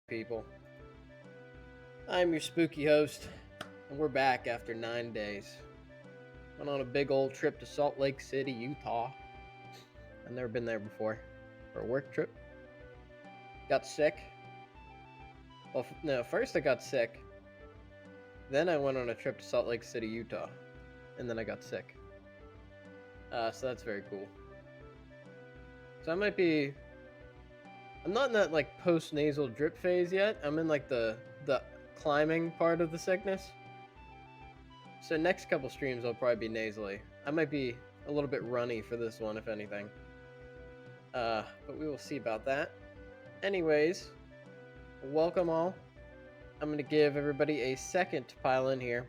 people. I'm your spooky host, and we're back after 9 days. Went on a big old trip to Salt Lake City, Utah. I've never been there before. For a work trip. Got sick. Well, no, first I got sick. Then I went on a trip to Salt Lake City, Utah. And then I got sick. So that's very cool. So I'm not in that like post-nasal drip phase yet. I'm in like the climbing part of the sickness. So next couple streams I'll probably be nasally. I might be a little bit runny for this one, if anything. But we will see about that. Anyways, welcome all. I'm going to give everybody a second to pile in here.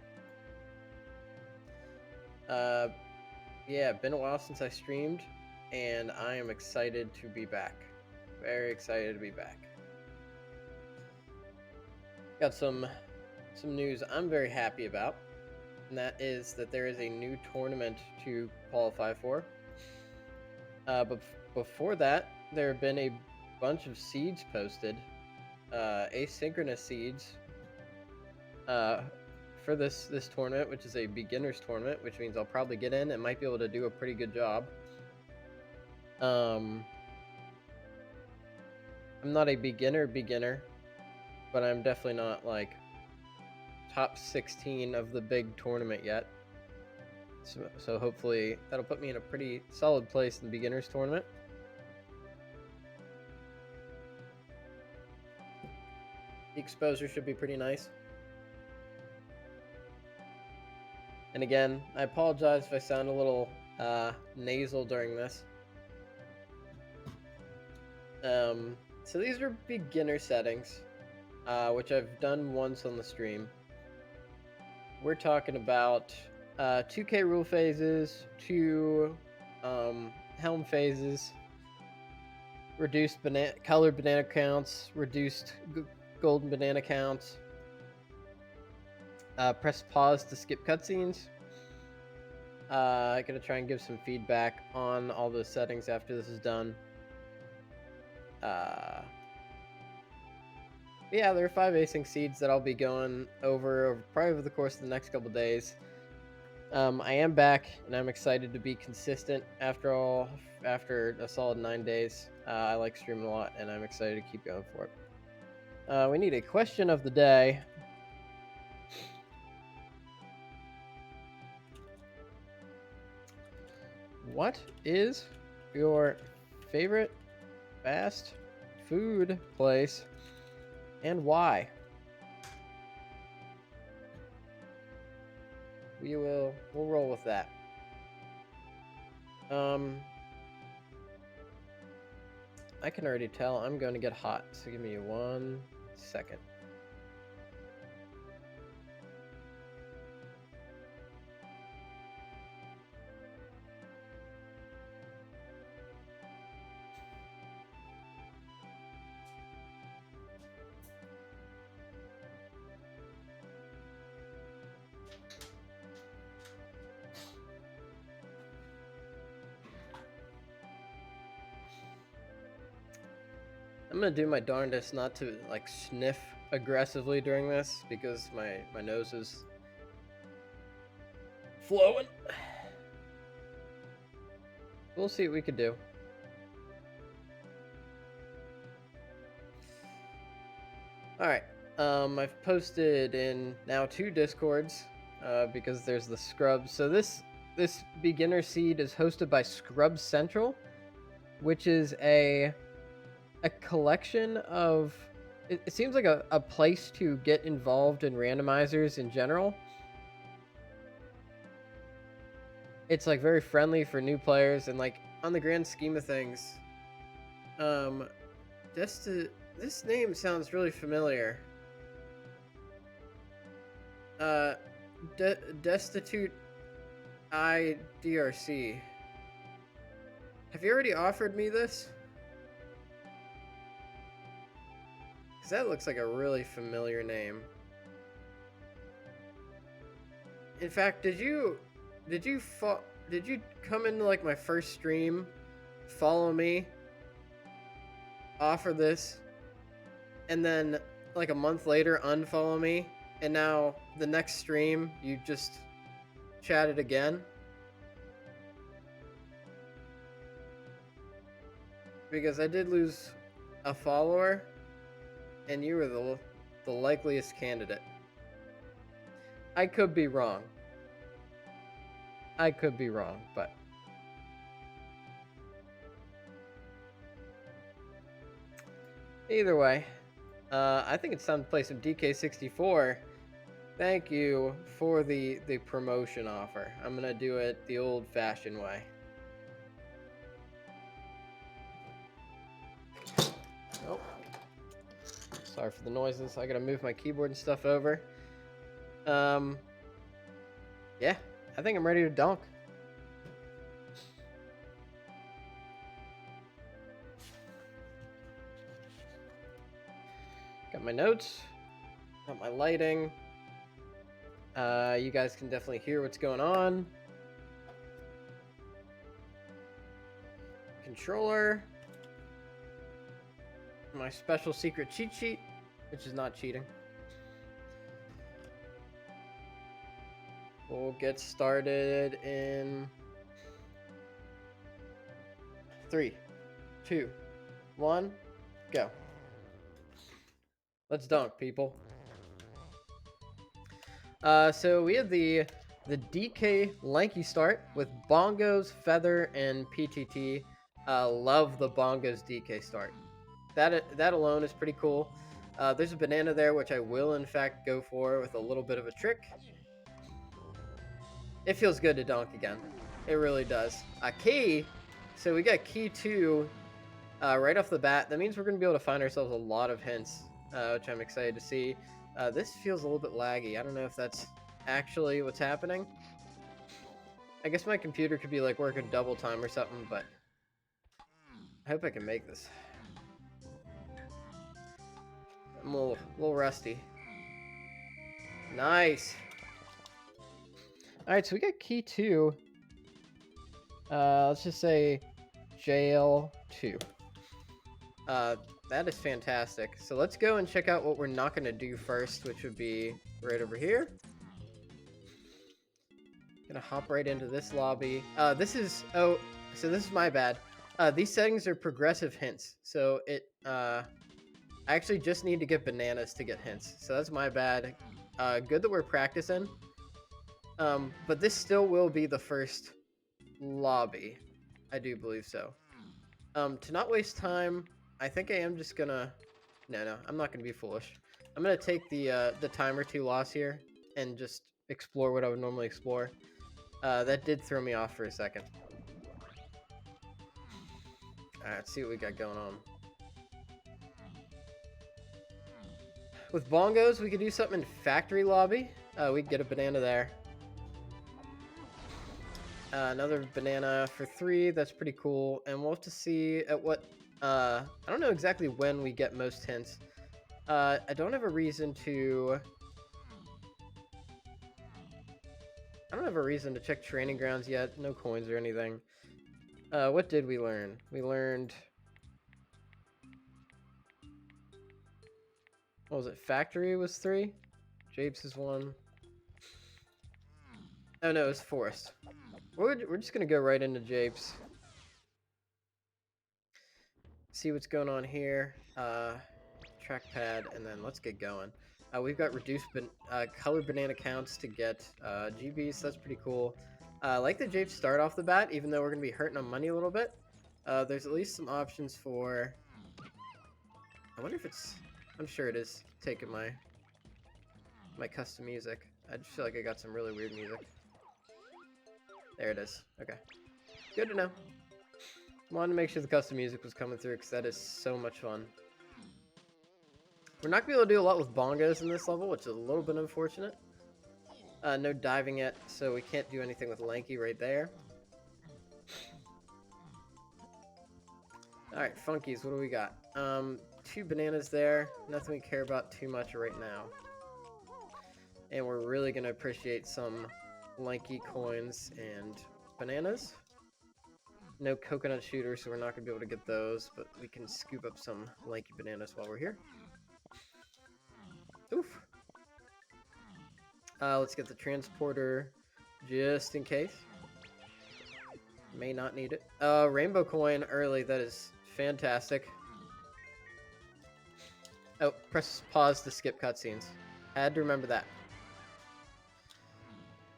Yeah, been a while since I streamed, and I am excited to be back. Very excited to be back. Got some news I'm very happy about, and that is that there is a new tournament to qualify for. But before that, there have been a bunch of seeds posted, asynchronous seeds, for this tournament, which is a beginner's tournament, which means I'll probably get in and might be able to do a pretty good job. I'm not a beginner, but I'm definitely not like top 16 of the big tournament yet. So hopefully that'll put me in a pretty solid place in the beginner's tournament. The exposure should be pretty nice. And again, I apologize if I sound a little nasal during this. So these are beginner settings, which I've done once on the stream. We're talking about 2K rule phases, 2 helm phases, reduced colored banana counts, reduced golden banana counts, press pause to skip cutscenes. I'm going to try and give some feedback on all those settings after this is done. Yeah, there are 5 async seeds that I'll be going over probably over the course of the next couple days. I am back, and I'm excited to be consistent after a solid 9 days. I like streaming a lot, and I'm excited to keep going for it. We need a question of the day. What is your favorite fast food place and why? We'll roll with that. I can already tell I'm going to get hot, so give me 1 second. I'm gonna do my darndest not to like sniff aggressively during this because my nose is flowing. We'll see what we can do. Alright, I've posted in now 2 Discords because there's the Scrubs. So this beginner seed is hosted by Scrubs Central, which is a collection of... It seems like a place to get involved in randomizers in general. It's like very friendly for new players, and like on the grand scheme of things, this name sounds really familiar. Destitute IDRC. Have you already offered me this? Because that looks like a really familiar name. In fact, did you come into like my first stream, follow me, offer this, and then like a month later unfollow me, and now the next stream you just chatted again? Because I did lose a follower, and you were the likeliest candidate. I could be wrong. I could be wrong, but either way, I think it's time to play some DK64. Thank you for the promotion offer. I'm gonna do it the old-fashioned way. Oh, sorry for the noises. I gotta move my keyboard and stuff over. Yeah, I think I'm ready to dunk. Got my notes, got my lighting. You guys can definitely hear what's going on. Controller. My special secret cheat sheet, which is not cheating. We'll get started in 3, 2, 1, go. Let's dunk, people. So we have the DK lanky start with bongos, feather, and PTT. Love the bongos DK start. That alone is pretty cool. There's a banana there, which I will in fact go for with a little bit of a trick. It feels good to dunk again. It really does. Key. So we got key 2 right off the bat. That means we're going to be able to find ourselves a lot of hints, which I'm excited to see. This feels a little bit laggy. I don't know if that's actually what's happening. I guess my computer could be like working double time or something, but I hope I can make this. I'm a little rusty. Nice. Alright, so we got key 2. Let's just say jail 2. That is fantastic. So let's go and check out what we're not going to do first, which would be right over here. Gonna hop right into this lobby. So this is my bad. These settings are progressive hints. So I actually just need to get bananas to get hints. So that's my bad. Good that we're practicing. But this still will be the first lobby. I do believe so. To not waste time, I think I am just gonna... No, I'm not gonna be foolish. I'm gonna take the timer 2 loss here and just explore what I would normally explore. That did throw me off for a second. Alright, let's see what we got going on. With bongos, we could do something in factory lobby. We could get a banana there. Another banana for 3. That's pretty cool. And we'll have to see at what... I don't know exactly when we get most hints. I don't have a reason to... I don't have a reason to check training grounds yet. No coins or anything. What did we learn? We learned... What was it? Factory was 3? Japes is 1. Oh no, it's forest. We're just gonna go right into Japes. See what's going on here. Trackpad, and then let's get going. We've got reduced color banana counts to get GBs, so that's pretty cool. I like the Japes start off the bat, even though we're going to be hurting on money a little bit. There's at least some options for... I wonder if it's... I'm sure it is taking my custom music. I just feel like I got some really weird music. There it is. Okay. Good to know. Wanted to make sure the custom music was coming through, because that is so much fun. We're not going to be able to do a lot with bongos in this level, which is a little bit unfortunate. No diving yet, so we can't do anything with Lanky right there. Alright, Funkies, what do we got? 2 bananas there. Nothing we care about too much right now. And we're really going to appreciate some Lanky coins and bananas. No coconut shooters, so we're not going to be able to get those, but we can scoop up some Lanky bananas while we're here. Let's get the transporter just in case. May not need it. Rainbow coin early. That is fantastic. Oh, press pause to skip cutscenes. Had to remember that.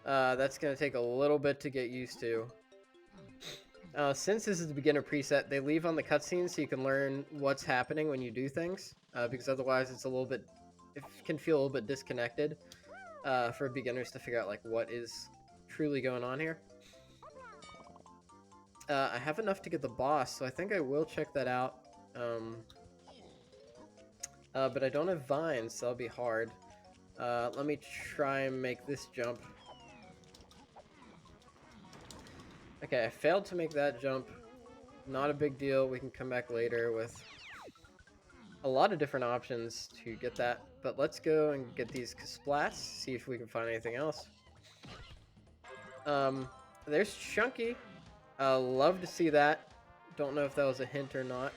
That's going to take a little bit to get used to. Since this is the beginner preset, they leave on the cutscenes so you can learn what's happening when you do things. Because otherwise it's a little bit... It can feel a little bit disconnected for beginners to figure out like what is truly going on here. I have enough to get the boss, so I think I will check that out. But I don't have vines, so that'll be hard. Let me try and make this jump. Okay, I failed to make that jump. Not a big deal. We can come back later with a lot of different options to get that. But let's go and get these splats, see if we can find anything else. There's Chunky. Love to see that. Don't know if that was a hint or not.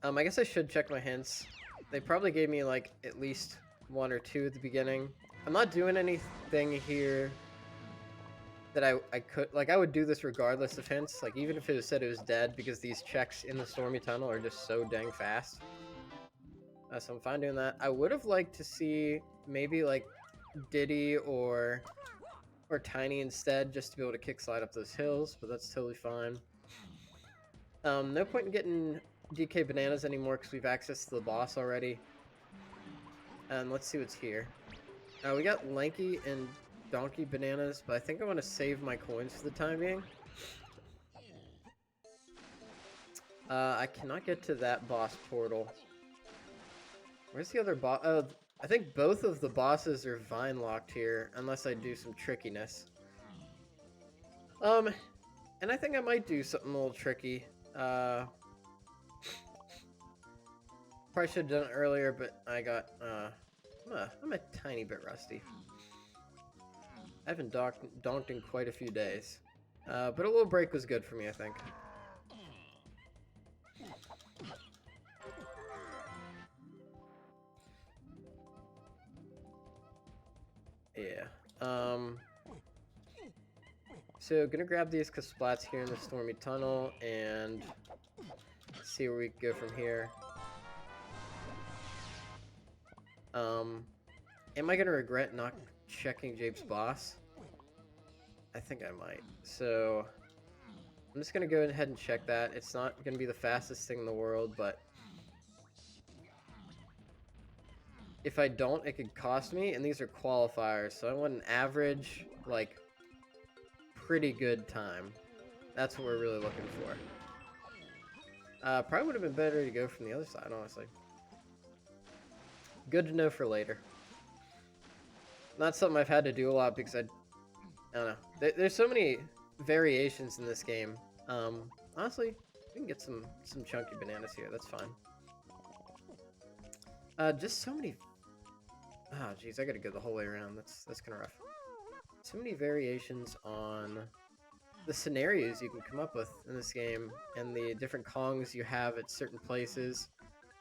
I guess I should check my hints. They probably gave me like at least 1 or 2 at the beginning. I'm not doing anything here that I could, like, I would do this regardless of hints, like even if it said it was dead, because these checks in the stormy tunnel are just so dang fast. So I'm fine doing that. I would have liked to see maybe like Diddy or Tiny instead, just to be able to kick slide up those hills, but that's totally fine. No point in getting DK bananas anymore because we've accessed the boss already. And let's see what's here. We got Lanky and Donkey bananas, but I think I want to save my coins for the time being. I cannot get to that boss portal. Where's the other boss? Oh, I think both of the bosses are vine locked here, unless I do some trickiness. And I think I might do something a little tricky. Probably should have done it earlier, but I got, I'm a tiny bit rusty. I haven't donked in quite a few days. But a little break was good for me, I think. Yeah. So gonna grab these splats here in the stormy tunnel and see where we can go from here. Am I gonna regret not checking Jape's boss? I think I might. So I'm just gonna go ahead and check that. It's not gonna be the fastest thing in the world, but if I don't, it could cost me, and these are qualifiers, so I want an average, like, pretty good time. That's what we're really looking for. Probably would have been better to go from the other side, honestly. Good to know for later. Not something I've had to do a lot because I don't know. There's so many variations in this game. Honestly, we can get some chunky bananas here. That's fine. Just so many. Oh, jeez, I gotta go the whole way around. That's kind of rough. So many variations on the scenarios you can come up with in this game, and the different Kongs you have at certain places.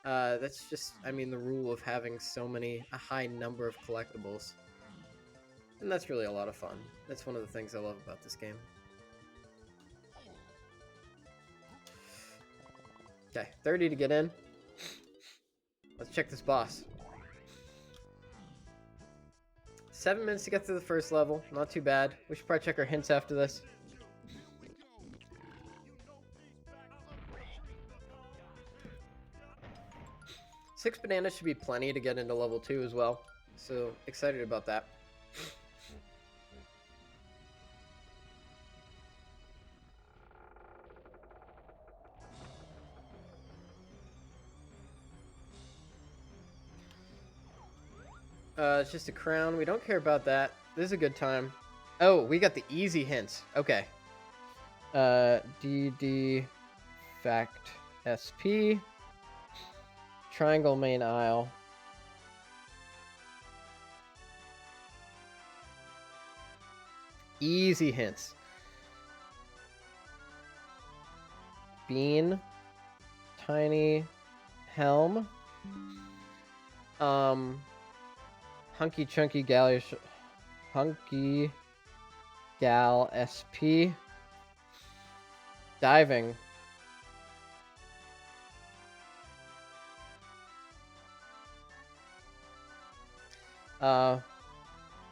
That's just, I mean, the rule of having a high number of collectibles. And that's really a lot of fun. That's one of the things I love about this game. Okay, 30 to get in. Let's check this boss. 7 minutes to get through the first level. Not too bad. We should probably check our hints after this. Six bananas should be plenty to get into level 2 as well. So, excited about that. It's just a crown. We don't care about that. This is a good time. Oh, we got the easy hints. Okay. DD Fact SP. Triangle main aisle. Easy hints. Bean. Tiny. Helm. Hunky Chunky Hunky Gal SP. Diving.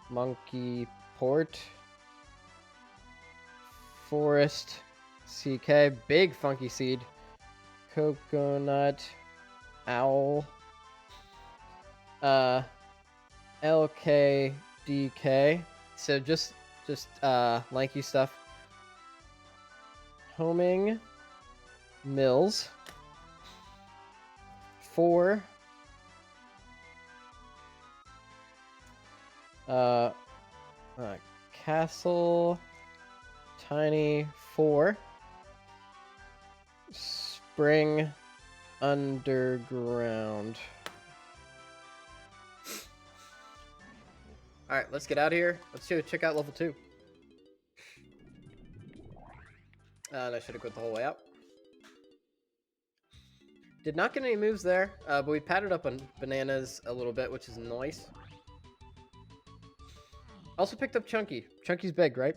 Monkey Port. Forest. CK. Big Funky Seed. Coconut. Owl. LKDK. So just lanky stuff. Homing. Mills. 4. Castle. Tiny. 4. Spring. Underground. All right, let's get out of here. Let's go check out level 2. And I should have quit the whole way out. Did not get any moves there, but we padded up on bananas a little bit, which is nice. Also picked up Chunky. Chunky's big, right?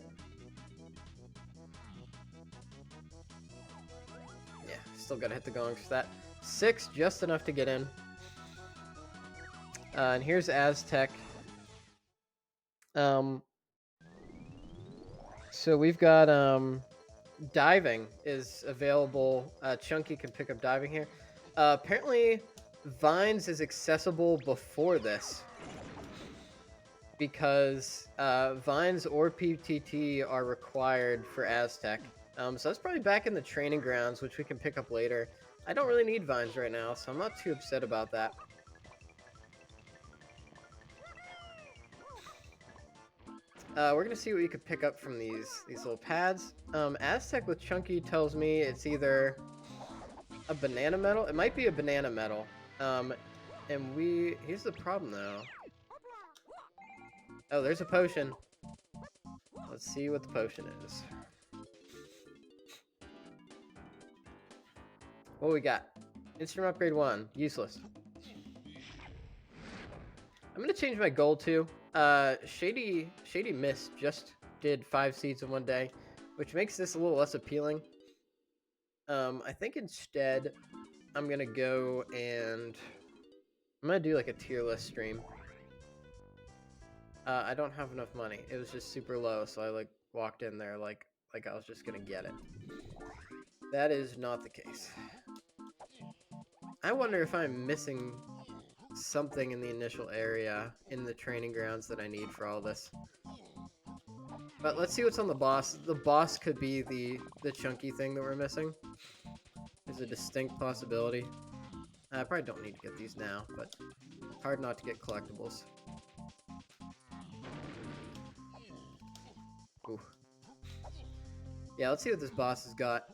Yeah, still gotta hit the gongs for that. 6, just enough to get in. And here's Aztec. So we've got diving is available. Chunky can pick up diving here. Apparently Vines is accessible before this because Vines or PTT are required for Aztec. So that's probably back in the training grounds, which we can pick up later. I don't really need Vines right now, so I'm not too upset about that. We're gonna see what you could pick up from these little pads. Aztec with Chunky tells me it's either a banana medal. It might be a banana medal. And here's the problem though. Oh, there's a potion. Let's see what the potion is. What we got? Instrument upgrade 1, useless. I'm gonna change my goal to Shady Mist just did 5 seeds in one day, which makes this a little less appealing. I think instead I'm gonna go and I'm gonna do like a tier list stream. I don't have enough money. It was just super low, so I like walked in there like I was just gonna get it. That is not the case. I wonder if I'm missing something in the initial area in the training grounds that I need for all this. But let's see what's on the boss. The boss could be the chunky thing that we're missing. There's a distinct possibility. I probably don't need to get these now, but hard not to get collectibles. Ooh. Yeah, let's see what this boss has got.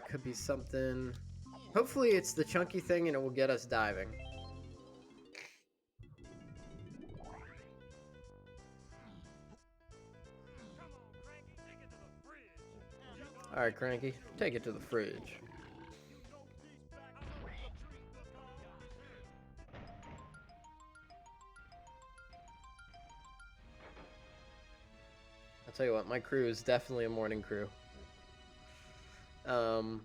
Could be something. Hopefully it's the chunky thing and it will get us diving. Alright, Cranky, take it to the fridge. I'll tell you what, my crew is definitely a morning crew. Alright,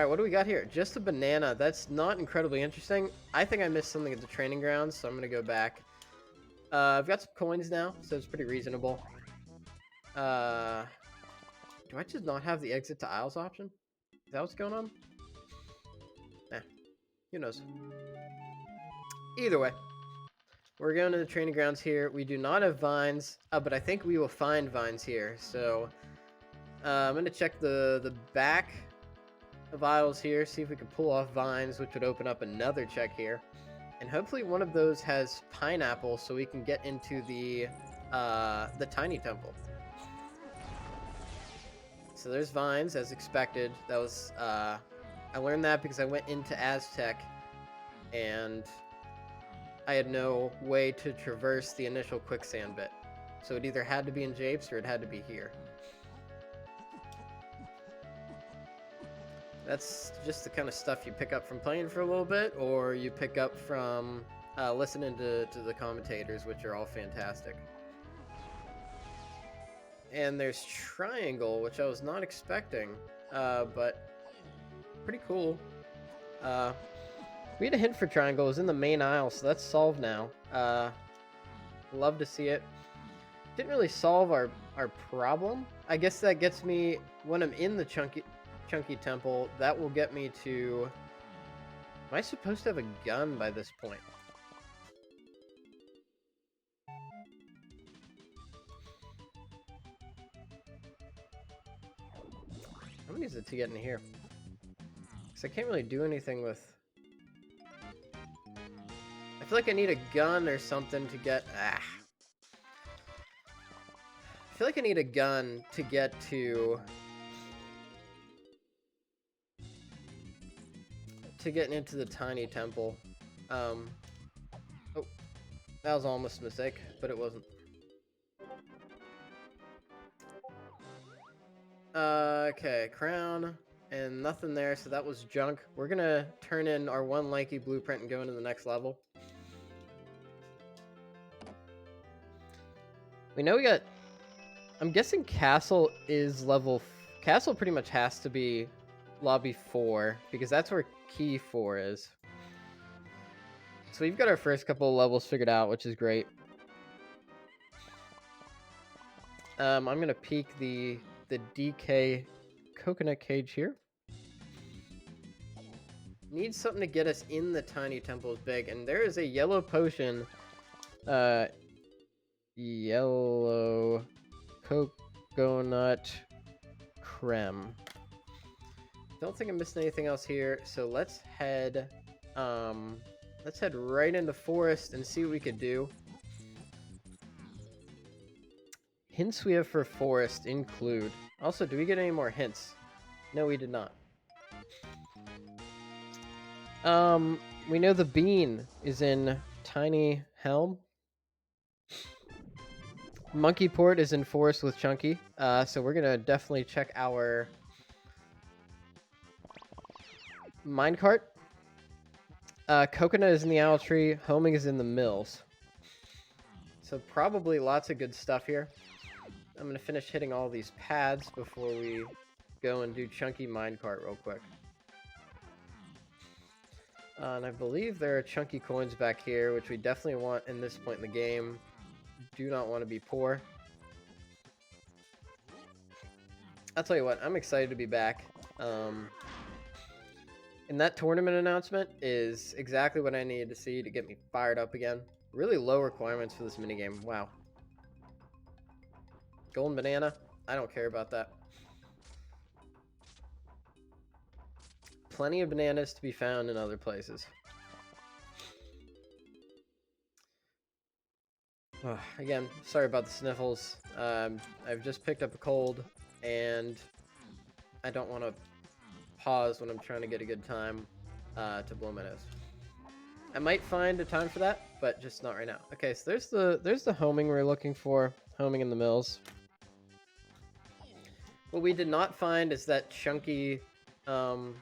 what do we got here? Just a banana. That's not incredibly interesting. I think I missed something at the training grounds, so I'm gonna go back. I've got some coins now, so it's pretty reasonable. Do I just not have the exit to aisles option? Is that what's going on? Eh, who knows? Either way, we're going to the training grounds here. We do not have vines, but I think we will find vines here. So I'm going to check the back of aisles here, see if we can pull off vines, which would open up another check here. And hopefully one of those has pineapple, so we can get into the tiny temple. So there's vines, as expected. That was I learned that because I went into Aztec, and I had no way to traverse the initial quicksand bit. So it either had to be in Japes or it had to be here. That's just the kind of stuff you pick up from playing for a little bit, or you pick up from listening to the commentators, which are all fantastic. And there's Triangle, which I was not expecting, but pretty cool. We had a hint for Triangle. It was in the main aisle, so that's solved now. Love to see it. Didn't really solve our problem. I guess that gets me, when I'm in the Chunky Temple, that will get me to... Am I supposed to have a gun by this point? How many is it to get in here? Because I can't really do anything with... I feel like I need a gun or something to get... I feel like I need a gun to get to... to get into the tiny temple. Oh, that was almost a mistake, but it wasn't. Okay, crown, and nothing there, so that was junk. We're gonna turn in our one lanky blueprint and go into the next level. We know we got... I'm guessing Castle is level... Castle pretty much has to be lobby 4, because that's where key 4 is. So we've got our first couple of levels figured out, which is great. I'm gonna peek the DK coconut cage here. Need something to get us in the tiny temple is big, and there is a yellow potion. Yellow coconut creme. Don't think I'm missing anything else here, so let's head right into forest and see what we could do. Hints we have for forest include... Also, do we get any more hints? No, we did not. We know the bean is in Tiny Helm. Monkey Port is in forest with Chunky. So we're gonna definitely check our minecart. Coconut is in the owl tree. Homing is in the mills. So probably lots of good stuff here. I'm going to finish hitting all these pads before we go and do Chunky minecart real quick. And I believe there are Chunky coins back here, which we definitely want in this point in the game. Do not want to be poor. I'll tell you what, I'm excited to be back. And that tournament announcement is exactly what I needed to see to get me fired up again. Really low requirements for this minigame. Wow. Golden banana? I don't care about that. Plenty of bananas to be found in other places. Again, sorry about the sniffles. I've just picked up a cold, and I don't want to pause when I'm trying to get a good time to blow my nose. I might find a time for that, but just not right now. Okay, so there's the homing we're looking for. Homing in the mills. What we did not find is that chunky, I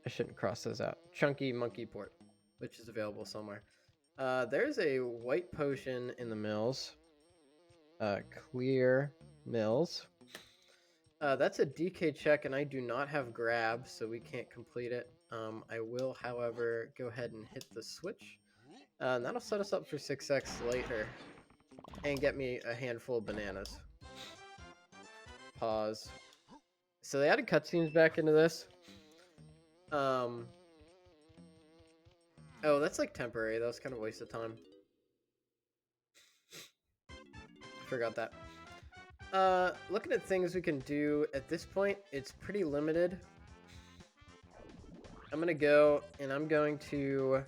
shouldn't cross those out. Chunky monkey port, which is available somewhere. There's a white potion in the mills. Clear mills. That's a DK check, and I do not have grab, so we can't complete it. I will, however, go ahead and hit the switch. And that'll set us up for 6x later. And get me a handful of bananas. Pause. So they added cutscenes back into this. Oh, that's like temporary. That was kind of a waste of time. Forgot that. Looking at things we can do at this point, it's pretty limited. I'm gonna go, and I'm going to...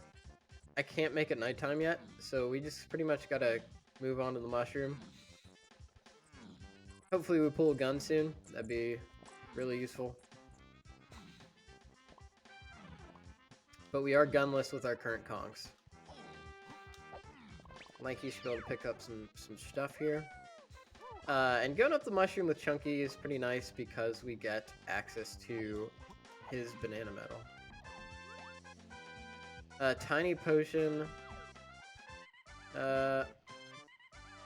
I can't make it nighttime yet, so we just pretty much gotta move on to the mushroom. Hopefully we pull a gun soon. That'd be really useful. But we are gunless with our current Kongs. Mikey should be able to pick up some stuff here. And going up the mushroom with Chunky is pretty nice because we get access to his banana medal. Tiny potion.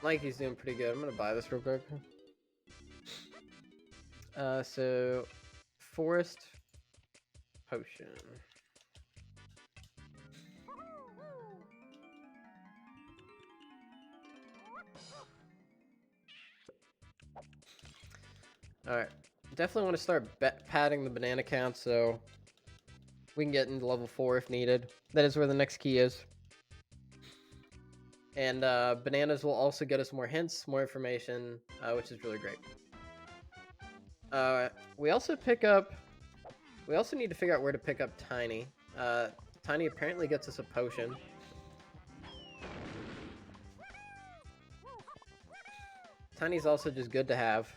Mikey's doing pretty good. I'm gonna buy this real quick. So forest potion. Alright. Definitely want to start padding the banana count so we can get into level 4 if needed. That is where the next key is. And bananas will also get us more hints, more information, which is really great. We also need to figure out where to pick up Tiny. Tiny apparently gets us a potion. Tiny's also just good to have.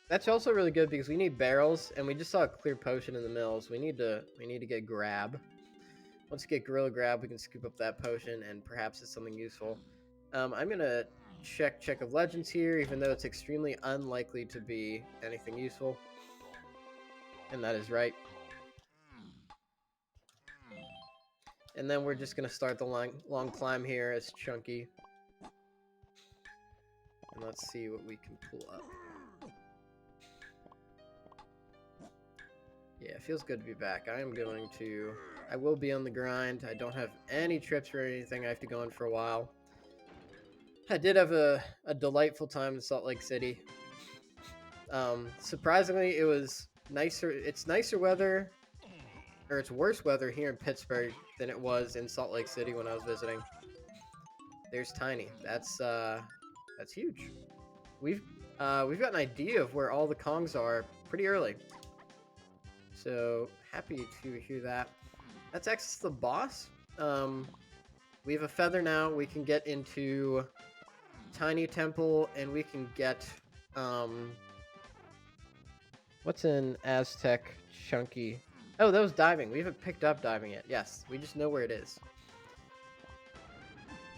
That's also really good because we need barrels, and we just saw a clear potion in the mills. We need to get grab. Once we get Gorilla Grab, we can scoop up that potion, and perhaps it's something useful. I'm gonna check of legends here, even though it's extremely unlikely to be anything useful. And that is right. And then we're just gonna start the long climb here as Chunky. And let's see what we can pull up. Yeah, it feels good to be back. I will be on the grind. I don't have any trips or anything I have to go on for a while. I did have a delightful time in Salt Lake City. Surprisingly, it was nicer. It's nicer weather, or it's worse weather here in Pittsburgh than it was in Salt Lake City when I was visiting. There's Tiny. That's huge. We've got an idea of where all the Kongs are pretty early. So happy to hear that. That's access to the boss. We have a feather now. We can get into Tiny Temple, and we can get what's in Aztec Chunky? Oh, that was diving. We haven't picked up diving yet. Yes, we just know where it is.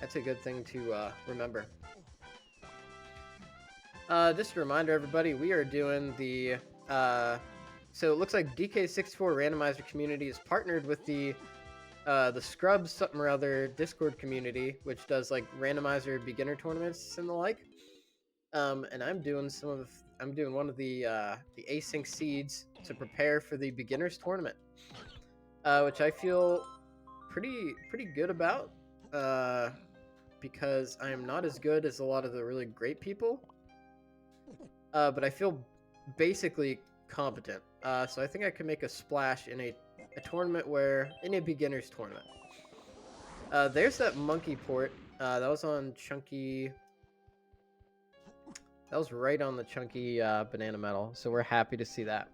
That's a good thing to remember. Just a reminder, everybody, we are doing the so it looks like DK64 Randomizer community is partnered with the Scrubs something or other Discord community, which does like randomizer beginner tournaments and the like. And I'm doing one of the Async seeds to prepare for the beginners tournament, which I feel pretty good about, because I am not as good as a lot of the really great people, but I feel basically competent. So I think I can make a splash in a tournament in a beginners tournament. There's that monkey port. That was on Chunky. That was right on the Chunky banana medal, so we're happy to see that.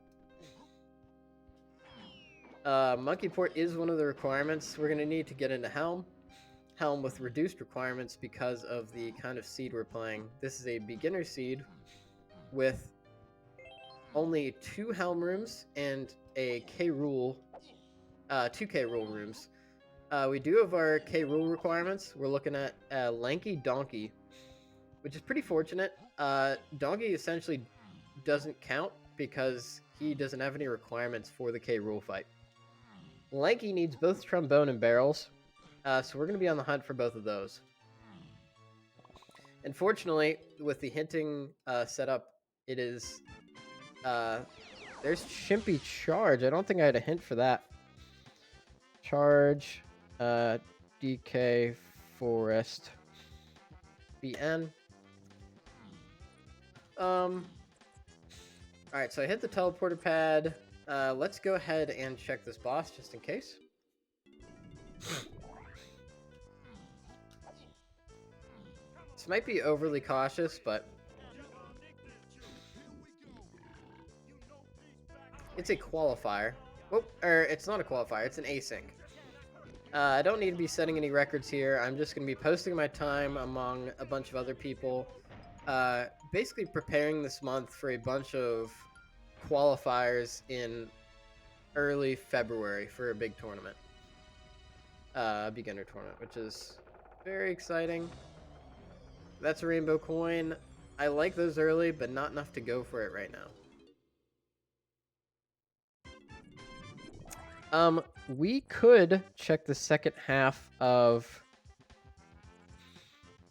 Monkey port is one of the requirements. We're going to need to get into Helm. Helm with reduced requirements because of the kind of seed we're playing. This is a beginner seed with only 2 Helm rooms and a K Rule, 2 K Rule rooms. We do have our K Rule requirements. We're looking at Lanky Donkey, which is pretty fortunate. Donkey essentially doesn't count because he doesn't have any requirements for the K Rule fight. Lanky needs both trombone and barrels, so we're going to be on the hunt for both of those. Unfortunately, with the hinting setup, it is... there's Chimpy Charge. I don't think I had a hint for that. Charge, DK Forest, BN. Alright, so I hit the teleporter pad. Let's go ahead and check this boss just in case. This might be overly cautious, but it's a qualifier. Oh, it's not a qualifier, it's an async. I don't need to be setting any records here. I'm just going to be posting my time among a bunch of other people. Basically preparing this month for a bunch of qualifiers in early February for a big tournament. Beginner tournament, which is very exciting. That's a rainbow coin. I like those early, but not enough to go for it right now. We could check the second half of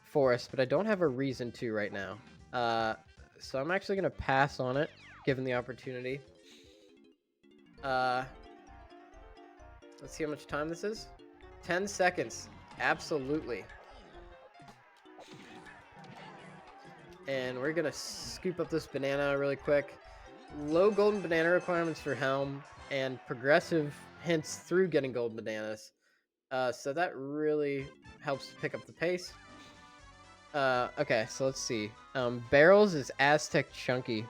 Forest, but I don't have a reason to right now. So I'm actually gonna pass on it, given the opportunity. Let's see how much time this is. 10 seconds. Absolutely. And we're gonna scoop up this banana really quick. Low golden banana requirements for Helm, and progressive hints through getting golden bananas. So that really helps to pick up the pace. Okay, so let's see. Barrels is Aztec Chunky.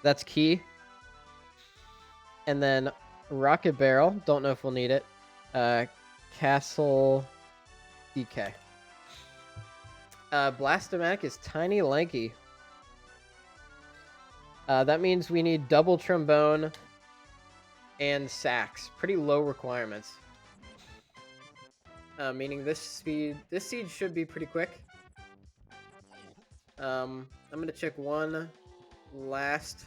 That's key. And then Rocket Barrel. Don't know if we'll need it. Castle DK. Blastomatic is Tiny Lanky. That means we need double trombone and sax. Pretty low requirements. Meaning this seed should be pretty quick. I'm gonna check one last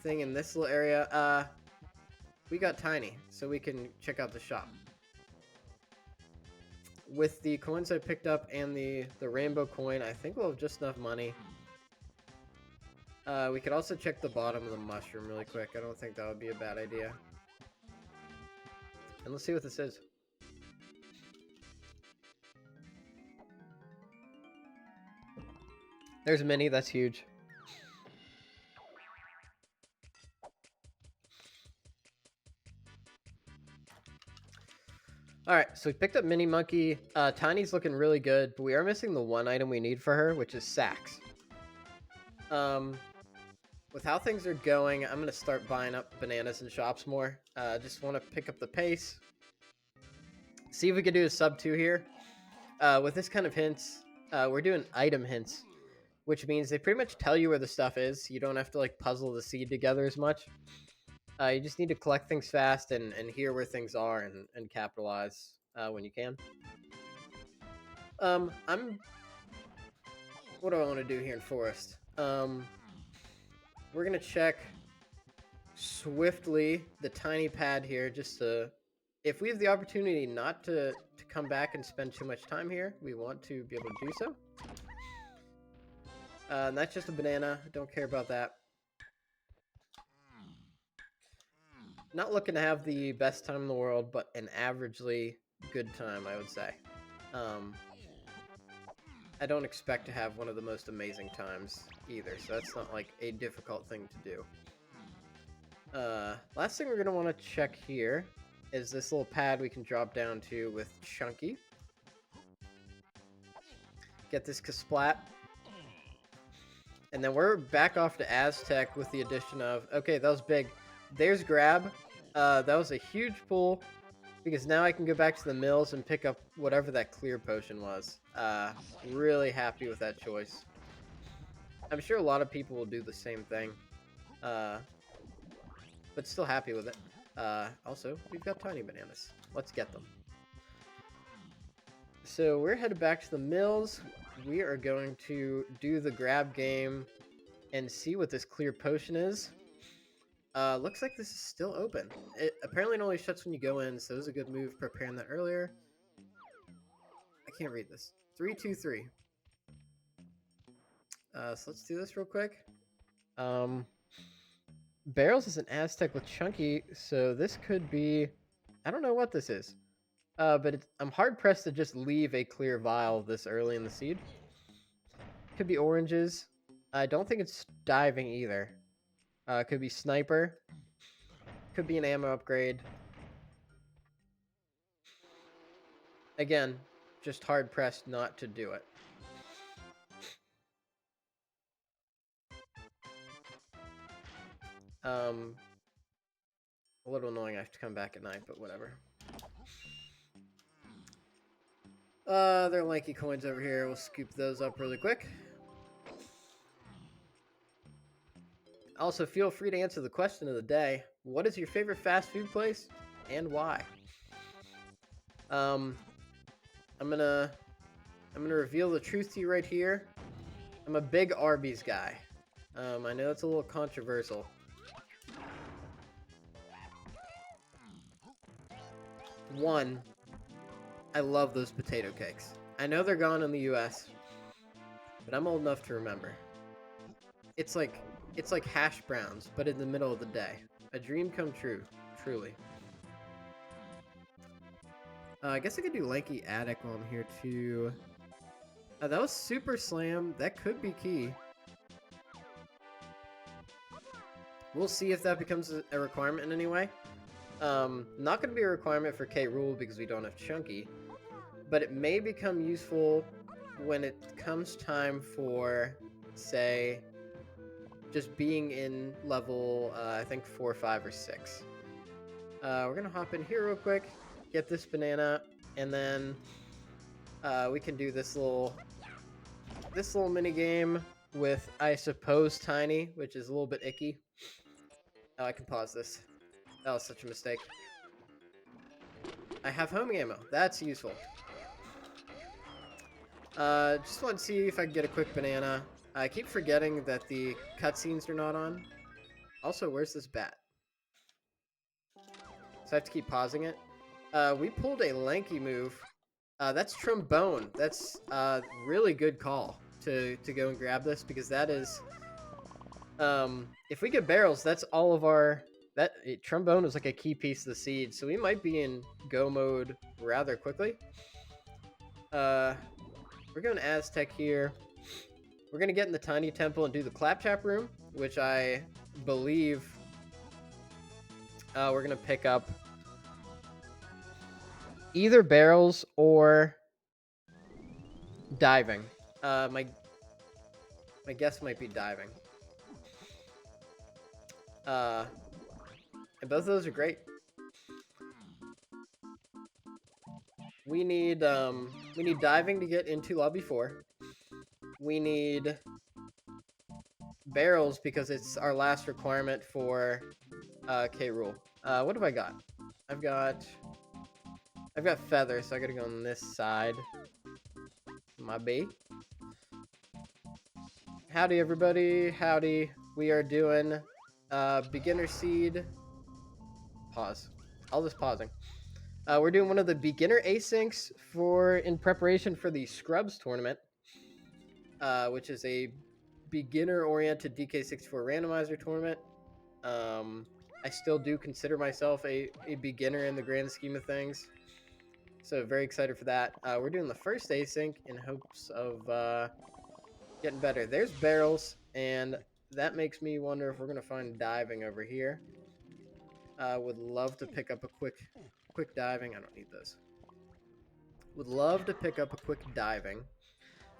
thing in this little area. We got Tiny, so we can check out the shop. With the coins I picked up and the rainbow coin, I think we'll have just enough money. We could also check the bottom of the mushroom really quick. I don't think that would be a bad idea. And let's see what this is. There's a mini, that's huge. Alright, so we picked up Mini Monkey. Tiny's looking really good, but we are missing the one item we need for her, which is Sax. With how things are going, I'm going to start buying up bananas in shops more. Just want to pick up the pace. See if we can do a sub 2 here. With this kind of hints, we're doing item hints, which means they pretty much tell you where the stuff is. You don't have to like puzzle the seed together as much. You just need to collect things fast and hear where things are and capitalize when you can. What do I want to do here in Forest? We're going to check swiftly the tiny pad here just to... If we have the opportunity not to come back and spend too much time here, we want to be able to do so. And that's just a banana. Don't care about that. Not looking to have the best time in the world, but an averagely good time, I would say. I don't expect to have one of the most amazing times either, so that's not like a difficult thing to do. Last thing we're going to want to check here is this little pad we can drop down to with Chunky. Get this Kasplat. And then we're back off to Aztec with the addition of... Okay, that was big. There's Grab. That was a huge pull, because now I can go back to the mills and pick up whatever that clear potion was. Really happy with that choice. I'm sure a lot of people will do the same thing. But still happy with it. Also, we've got tiny bananas. Let's get them. So we're headed back to the mills. We are going to do the grab game and see what this clear potion is. Looks like this is still open. It apparently only shuts when you go in, so it was a good move preparing that earlier. I can't read this. 323. So let's do this real quick. Barrels is an Aztec with Chunky, so this could be... I don't know what this is. But I'm hard-pressed to just leave a clear vial this early in the seed. Could be oranges. I don't think it's diving either. Could be sniper. Could be an ammo upgrade. Again, just hard-pressed not to do it. A little annoying I have to come back at night, but whatever. There are lanky coins over here. We'll scoop those up really quick. Also, feel free to answer the question of the day. What is your favorite fast food place and why? I'm gonna I'm gonna reveal the truth to you right here. I'm a big Arby's guy. I know it's a little controversial. One, I love those potato cakes. I know they're gone in the US, but I'm old enough to remember. It's like hash browns, but in the middle of the day. A dream come true, truly. I guess I could do Lanky Attic while I'm here too. That was Super Slam. That could be key. We'll see if that becomes a requirement in any way. Not going to be a requirement for K. Rool because we don't have Chunky, but it may become useful when it comes time for, say, just being in level, I think 4, 5, or 6. We're going to hop in here real quick, get this banana, and then we can do this little mini game with, I suppose, Tiny, which is a little bit icky. Oh, I can pause this. That was such a mistake. I have homing ammo. That's useful. Just want to see if I can get a quick banana. I keep forgetting that the cutscenes are not on. Also, where's this bat? So I have to keep pausing it. We pulled a Lanky move. That's Trombone. That's a really good call to go and grab this, because that is... if we get barrels, that's all of our... Trombone is like a key piece of the seed, so we might be in go mode rather quickly. We're going Aztec here. We're going to get in the Tiny Temple and do the Claptrap Room, which I believe we're going to pick up either barrels or diving. My guess might be diving. And both of those are great. We need diving to get into lobby 4. We need barrels because it's our last requirement for K. Rool. What have I got? I've got feathers, so I gotta go on this side. My B. Howdy, everybody. Howdy. We are doing beginner seed. Pause. All this pausing. We're doing one of the beginner asyncs in preparation for the Scrubs tournament, which is a beginner-oriented DK64 Randomizer tournament. I still do consider myself a beginner in the grand scheme of things, so very excited for that. We're doing the first async in hopes of getting better. There's barrels, and that makes me wonder if we're going to find diving over here. Would love to pick up a quick diving. I don't need those. Would love to pick up a quick diving,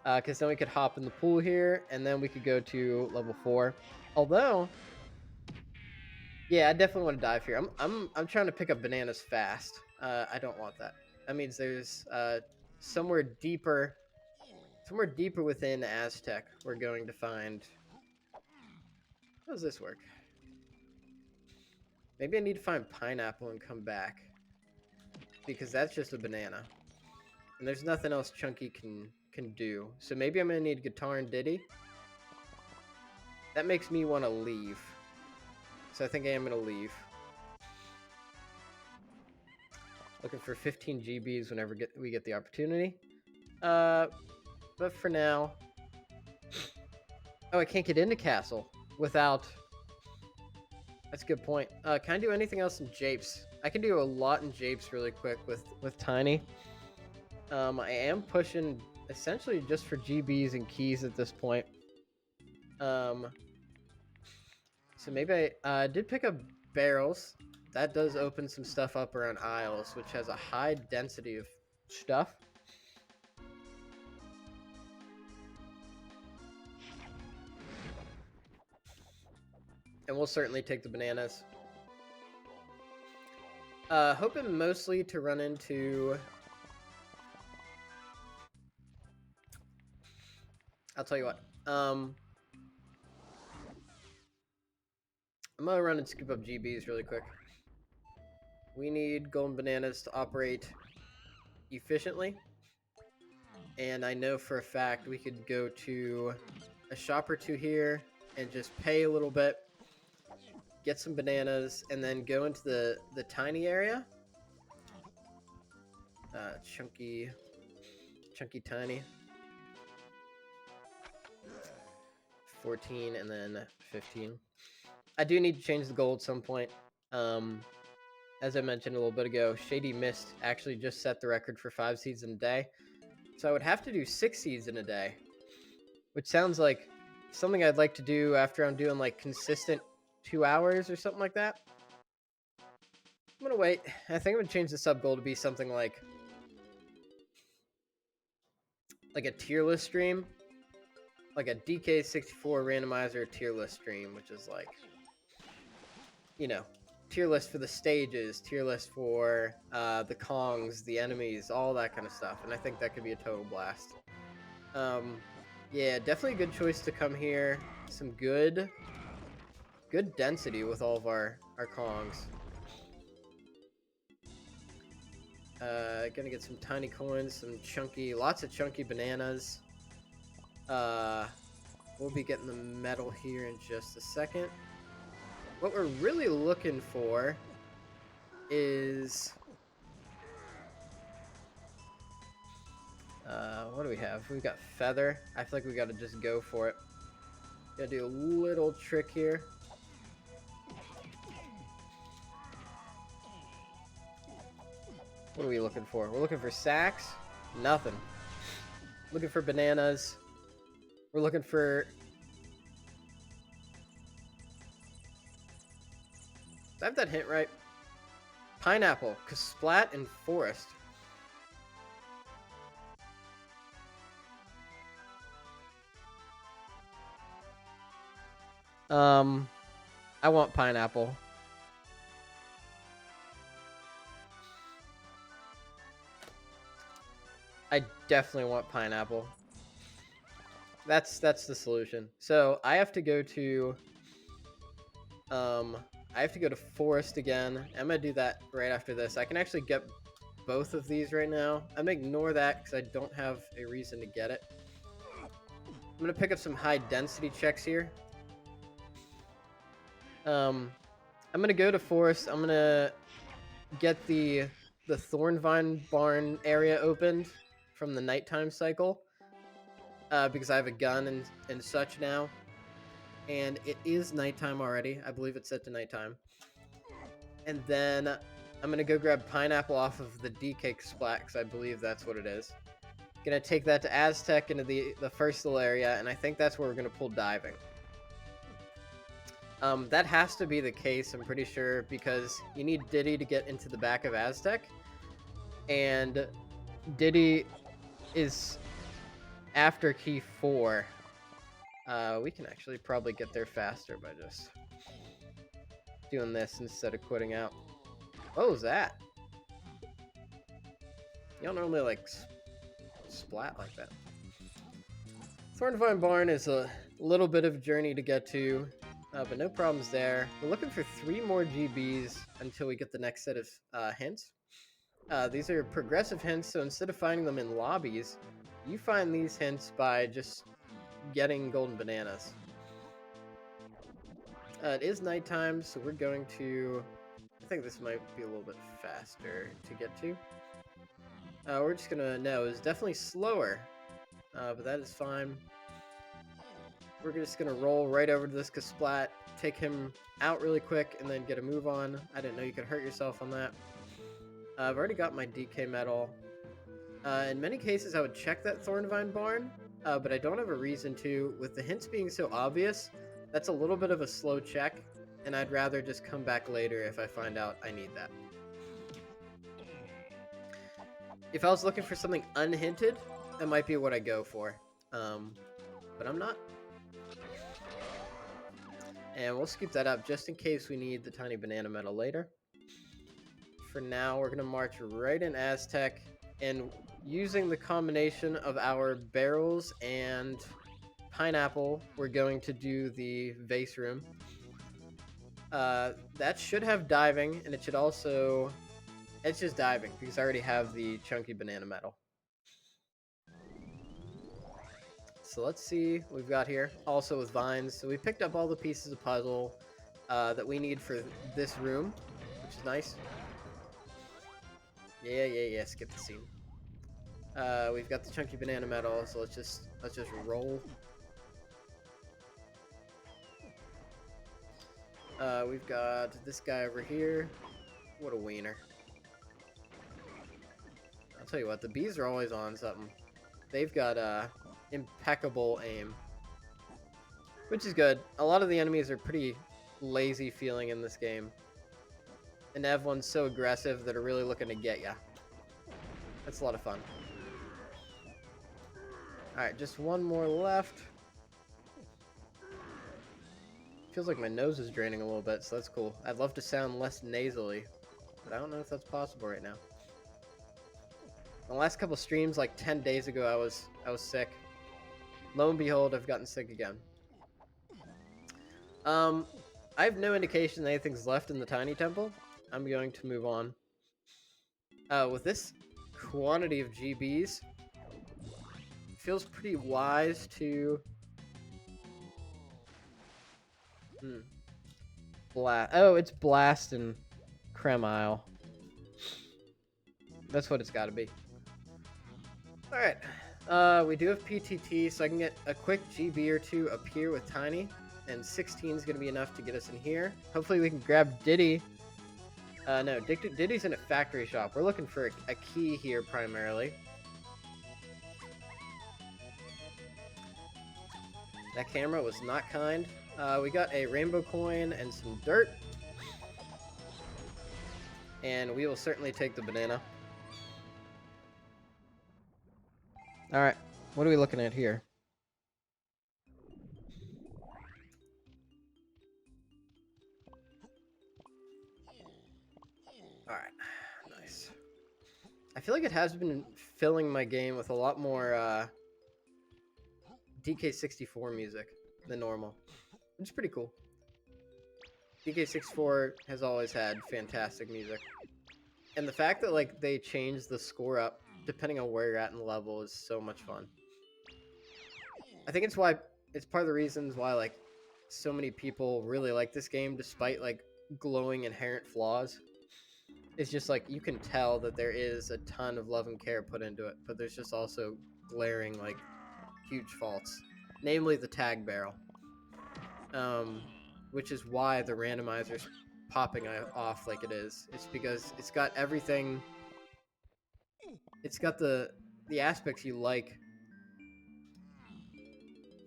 because then we could hop in the pool here, and then we could go to level 4. Although, yeah, I definitely want to dive here. I'm trying to pick up bananas fast. I don't want that. That means there's somewhere deeper within Aztec we're going to find. How does this work? Maybe I need to find pineapple and come back, because that's just a banana, and there's nothing else Chunky can do. So maybe I'm gonna need guitar and Diddy. That makes me want to leave, so I think I am gonna leave. Looking for 15 GBs whenever we get the opportunity. But for now, oh, I can't get into Castle without. That's a good point. Can I do anything else in Japes? I can do a lot in Japes really quick with Tiny. I am pushing essentially just for GBs and keys at this point. So maybe I did pick up barrels. That does open some stuff up around aisles, which has a high density of stuff. And we'll certainly take the bananas. Hoping mostly to run into... I'll tell you what. I'm gonna run and scoop up GBs really quick. We need golden bananas to operate efficiently. and I know for a fact we could go to a shop or two here and just pay a little bit, get some bananas, and then go into the tiny area. Chunky tiny. 14 and then 15. I do need to change the goal at some point. As I mentioned a little bit ago, Shady Mist actually just set the record for 5 seeds in a day. So I would have to do 6 seeds in a day, which sounds like something I'd like to do after I'm doing like consistent 2 hours or something like that. I'm gonna wait. I think I'm gonna change the sub goal to be something like a tier list stream, like a DK64 Randomizer tier list stream, which is like, you know, tier list for the stages, tier list for the Kongs, the enemies, all that kind of stuff. And I think that could be a total blast. Yeah, definitely a good choice to come here. Some good density with all of our Kongs. Gonna get some tiny coins, some lots of chunky bananas. We'll be getting the medal here in just a second. What we're really looking for is what do we have? We've got feather. I feel like we gotta just go for it. Gotta do a little trick here. What are we looking for? We're looking for sacks. Nothing. Looking for bananas. We're looking for... Did I have that hint right? Pineapple, Kasplat, and Forest. I want pineapple. I definitely want pineapple. That's the solution. So I have to go to Forest again. I'm gonna do that right after this. I can actually get both of these right now. I'm gonna ignore that because I don't have a reason to get it. I'm gonna pick up some high density checks here. I'm gonna go to Forest. I'm gonna get the Thornvine Barn area opened from the nighttime cycle because I have a gun and such now, and it is nighttime already. I believe it's set to nighttime. And then I'm gonna go grab pineapple off of the DK splat because I believe that's what it is. Gonna take that to Aztec into the first little area, and I think that's where we're gonna pull diving. That has to be the case, I'm pretty sure, because you need Diddy to get into the back of Aztec, and Diddy is after key 4. We can actually probably get there faster by just doing this instead of quitting out. What was that? You don't normally like splat like that. Thornvine Barn is a little bit of a journey to get to, but no problems there. We're looking for 3 more GBs until we get the next set of hints. These are progressive hints, so instead of finding them in lobbies, you find these hints by just getting golden bananas. It is nighttime, so we're going to... I think this might be a little bit faster to get to. We're just gonna... No, it's definitely slower, but that is fine. We're just gonna roll right over to this Kasplat, take him out really quick, and then get a move on. I didn't know you could hurt yourself on that. I've already got my DK medal. In many cases, I would check that Thornvine Barn, but I don't have a reason to. With the hints being so obvious, that's a little bit of a slow check, and I'd rather just come back later if I find out I need that. If I was looking for something unhinted, that might be what I go for, but I'm not. And we'll scoop that up just in case we need the tiny banana medal later. For now, we're going to march right in Aztec, and using the combination of our barrels and pineapple, we're going to do the vase room. That should have diving, and it should also... It's just diving, because I already have the chunky banana medal. so let's see what we've got here. Also with vines. So we picked up all the pieces of puzzle that we need for this room, which is nice. Yeah. Skip the scene. We've got the chunky banana metal, so let's just roll. We've got this guy over here. What a wiener. I'll tell you what, the bees are always on something. They've got impeccable aim, which is good. A lot of the enemies are pretty lazy feeling in this game, and everyone's so aggressive that are really looking to get ya. That's a lot of fun. Alright, just one more left. Feels like my nose is draining a little bit, so that's cool. I'd love to sound less nasally, but I don't know if that's possible right now. The last couple streams, like 10 days ago, I was sick. Lo and behold, I've gotten sick again. I have no indication that anything's left in the tiny temple. I'm going to move on. With this quantity of GBs, it feels pretty wise to Oh, it's Blast and Creme Isle. That's what it's got to be. Alright. We do have PTT, so I can get a quick GB or two up here with Tiny. And 16 is going to be enough to get us in here. Hopefully we can grab Diddy. No, Diddy's in a factory shop. We're looking for a key here primarily. That camera was not kind. We got a rainbow coin and some dirt. And we will certainly take the banana. Alright, what are we looking at here? Alright, nice. I feel like it has been filling my game with a lot more DK64 music than normal, which is pretty cool. DK64 has always had fantastic music. And the fact that like they changed the score up depending on where you're at in the level is so much fun. I think it's part of the reasons why like so many people really like this game despite like glowing inherent flaws. It's just like you can tell that there is a ton of love and care put into it, but there's just also glaring like huge faults, namely the tag barrel, which is why the randomizer's popping off like it is. It's because it's got everything. It's got the aspects you like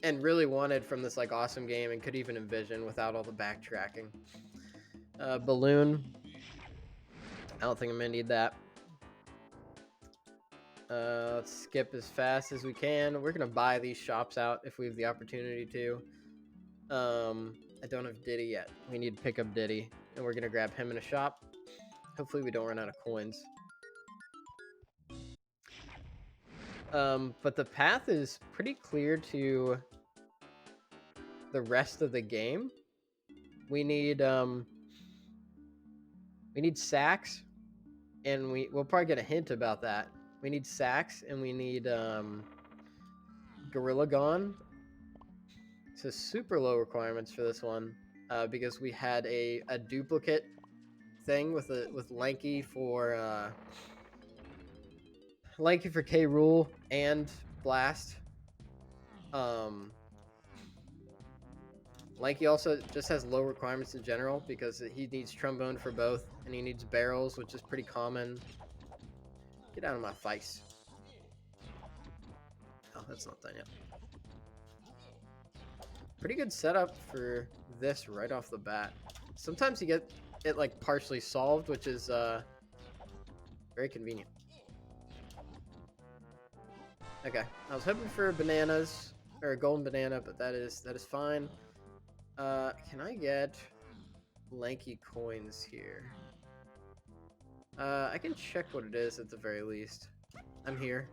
and really wanted from this like awesome game and could even envision without all the backtracking. Balloon. I don't think I'm gonna need that. Let's skip as fast as we can. We're gonna buy these shops out if we have the opportunity to. I don't have Diddy yet. We need to pick up Diddy, and we're gonna grab him in a shop. Hopefully we don't run out of coins. But the path is pretty clear to the rest of the game. We need sacks, and we'll probably get a hint about that. We need sacks, and we need Gorilla Gone. So super low requirements for this one, because we had a duplicate thing with Lanky for K. Rool and Blast. Lanky also just has low requirements in general because he needs trombone for both, and he needs barrels, which is pretty common. Get out of my face. Oh, that's not done yet. Pretty good setup for this right off the bat. Sometimes you get it like partially solved, which is very convenient. Okay, I was hoping for bananas or a golden banana, but that is fine. Can I get Lanky coins here? I can check what it is at the very least. I'm here.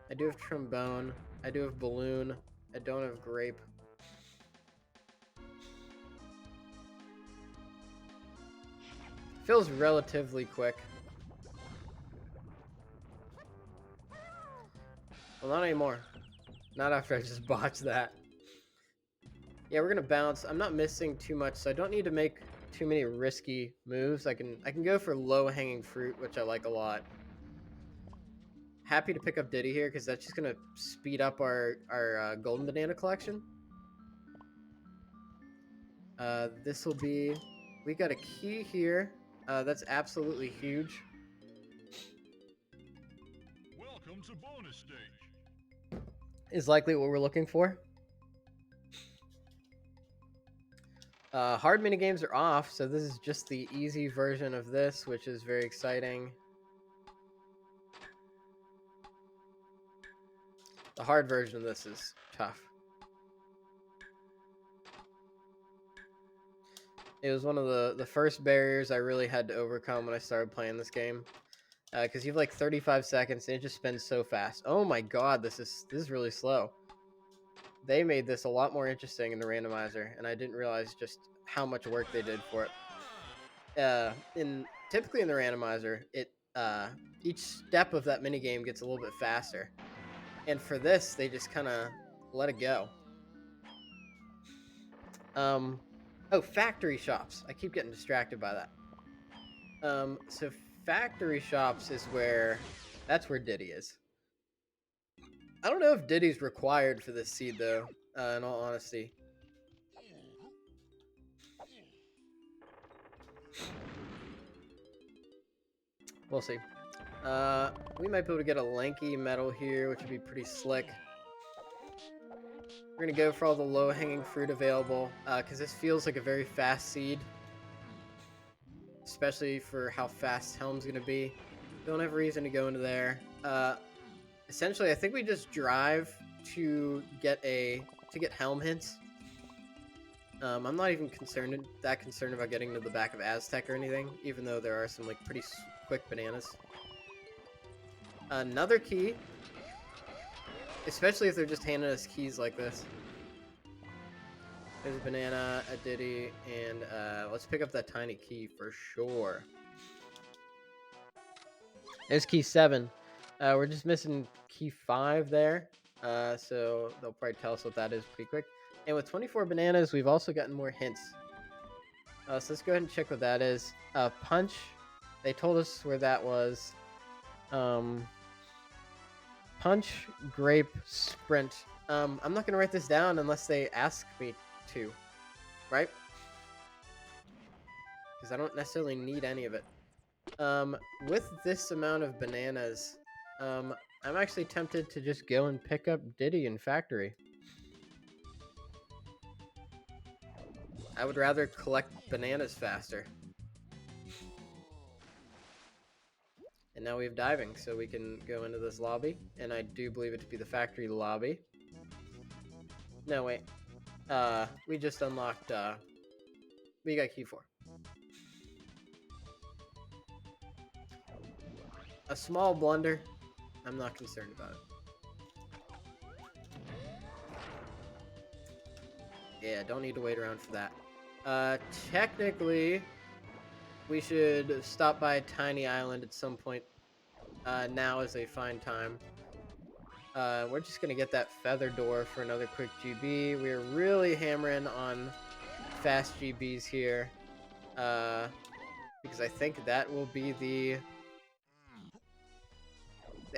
I do have trombone. I do have balloon. I don't have grape. Feels relatively quick. Well, not anymore. Not after I just botched that. Yeah, we're gonna bounce. I'm not missing too much, so I don't need to make too many risky moves. I can go for low-hanging fruit, which I like a lot. Happy to pick up Diddy here because that's just gonna speed up our golden banana collection. This will be. We got a key here. That's absolutely huge. Welcome to bonus stage. Is likely what we're looking for. Hard minigames are off, so this is just the easy version of this, which is very exciting. The hard version of this is tough. It was one of the first barriers I really had to overcome when I started playing this game. Because you have like 35 seconds and it just spins so fast. Oh my god, this is really slow. They made this a lot more interesting in the randomizer, and I didn't realize just how much work they did for it. Typically in the randomizer, each step of that minigame gets a little bit faster. And for this, they just kind of let it go. Oh, factory shops. I keep getting distracted by that. So factory shops is that's where Diddy is. I don't know if Diddy's required for this seed though, in all honesty. We'll see. We might be able to get a lanky metal here, which would be pretty slick. We're gonna go for all the low-hanging fruit available, because this feels like a very fast seed. Especially for how fast Helm's gonna be. Don't have a reason to go into there. Essentially, I think we just drive to get Helm hints. I'm not even concerned about getting to the back of Aztec or anything, even though there are some like pretty quick bananas. Another key, especially if they're just handing us keys like this. There's a banana, a Diddy, and let's pick up that tiny key for sure. There's key 7. We're just missing key 5 there, so they'll probably tell us what that is pretty quick. And with 24 bananas, we've also gotten more hints. So let's go ahead and check what that is. Punch. They told us where that was. Punch, grape, sprint. I'm not going to write this down unless they ask me to, right? Because I don't necessarily need any of it. With this amount of bananas, I'm actually tempted to just go and pick up Diddy in Factory. I would rather collect bananas faster. And now we have diving, so we can go into this lobby. And I do believe it to be the factory lobby. No, wait. We just unlocked, we got key 4. A small blunder. I'm not concerned about it. Yeah, don't need to wait around for that. Technically, we should stop by Tiny Island at some point. Now is a fine time. We're just gonna get that feather door for another quick GB. We're really hammering on fast GBs here. Because I think that will be the...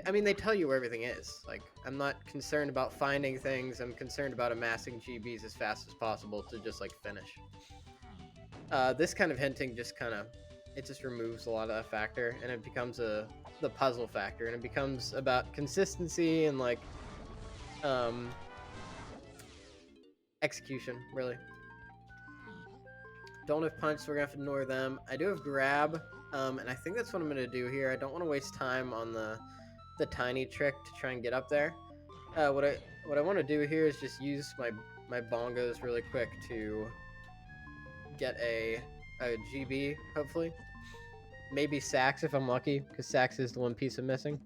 I mean, they tell you where everything is. Like, I'm not concerned about finding things. I'm concerned about amassing GBs as fast as possible to just, like, finish. This kind of hinting just it just removes a lot of that factor, and it becomes the puzzle factor, and it becomes about consistency and, like, execution, really. Don't have punch, so we're gonna have to ignore them. I do have grab, and I think that's what I'm gonna do here. I don't want to waste time on the tiny trick to try and get up there. What I want to do here is just use my bongos really quick to get a GB, hopefully. Maybe Sax if I'm lucky, because Sax is the one piece I'm missing.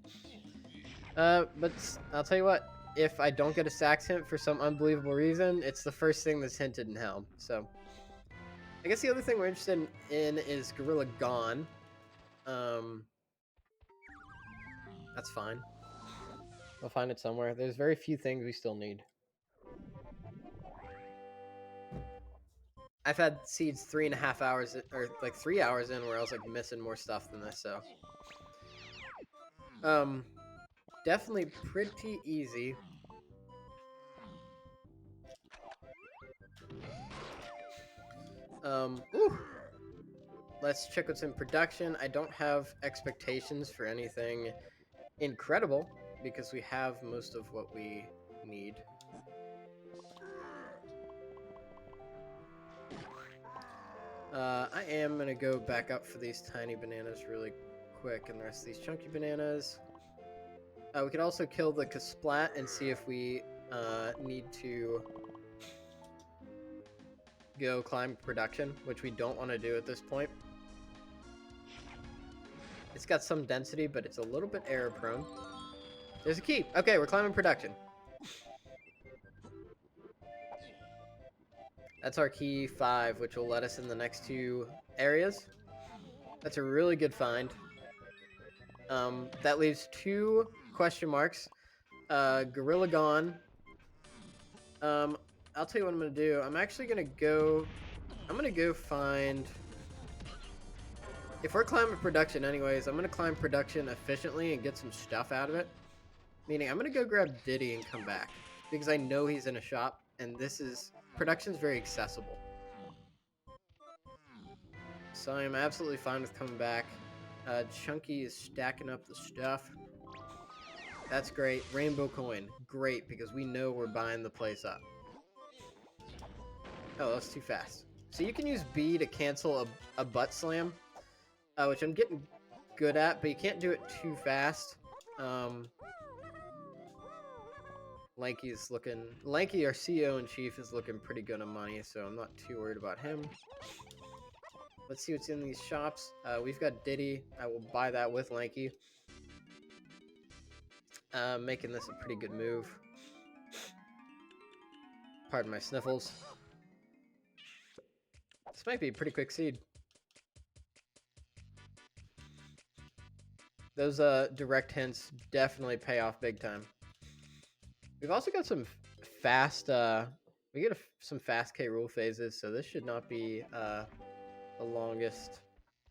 But I'll tell you what, if I don't get a Sax hint for some unbelievable reason, it's the first thing that's hinted in Helm. So I guess the other thing we're interested in is Gorilla Gone. That's fine. We'll find it somewhere. There's very few things we still need. I've had seeds 3.5 hours, or like 3 hours in, where I was like missing more stuff than this. So, definitely pretty easy. Ooh. Let's check what's in production. I don't have expectations for anything incredible because we have most of what we need. I am going to go back up for these tiny bananas really quick and the rest of these chunky bananas. We could also kill the Kasplat and see if we need to go climb production, which we don't want to do at this point. It's got some density, but it's a little bit error prone. There's a key. Okay, we're climbing production. That's our key 5, which will let us in the next 2 areas. That's a really good find. That leaves 2 question marks. Gorilla gone. I'll tell you what I'm gonna do. I'm actually gonna go. I'm gonna go find. If we're climbing production, anyways, I'm gonna climb production efficiently and get some stuff out of it. Meaning, I'm gonna go grab Diddy and come back because I know he's in a shop, and production's very accessible. So I am absolutely fine with coming back. Chunky is stacking up the stuff. That's great. Rainbow coin. Great, because we know we're buying the place up. Oh, that's too fast. So you can use B to cancel a butt slam, which I'm getting good at, but you can't do it too fast. Lanky, our CEO-in-chief, is looking pretty good on money, so I'm not too worried about him. Let's see what's in these shops. We've got Diddy. I will buy that with Lanky. Making this a pretty good move. Pardon my sniffles. This might be a pretty quick seed. Those direct hints definitely pay off big time. We've also got some fast, some fast K rule phases, so this should not be the longest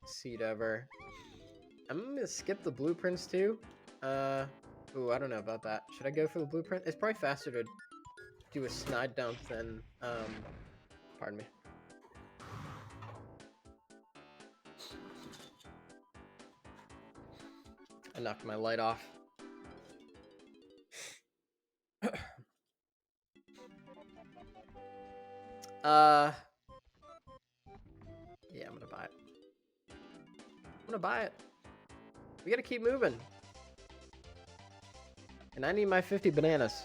seed ever. I'm gonna skip the blueprints too. Ooh, I don't know about that. Should I go for the blueprint? It's probably faster to do a snide dump than, pardon me. I knocked my light off. Yeah, I'm gonna buy it. I'm gonna buy it. We gotta keep moving. And I need my 50 bananas.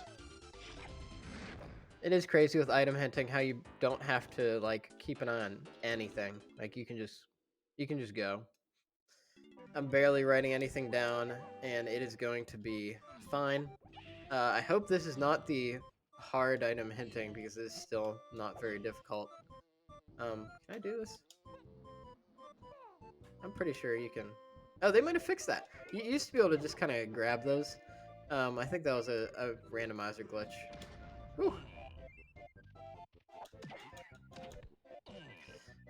It is crazy with item hinting how you don't have to like keep an eye on anything. Like you can just go. I'm barely writing anything down, and it is going to be fine. I hope this is not the hard item hinting because it is still not very difficult. Can I do this? I'm pretty sure you can. Oh, they might have fixed that. You used to be able to just kind of grab those. I think that was a randomizer glitch. Whew.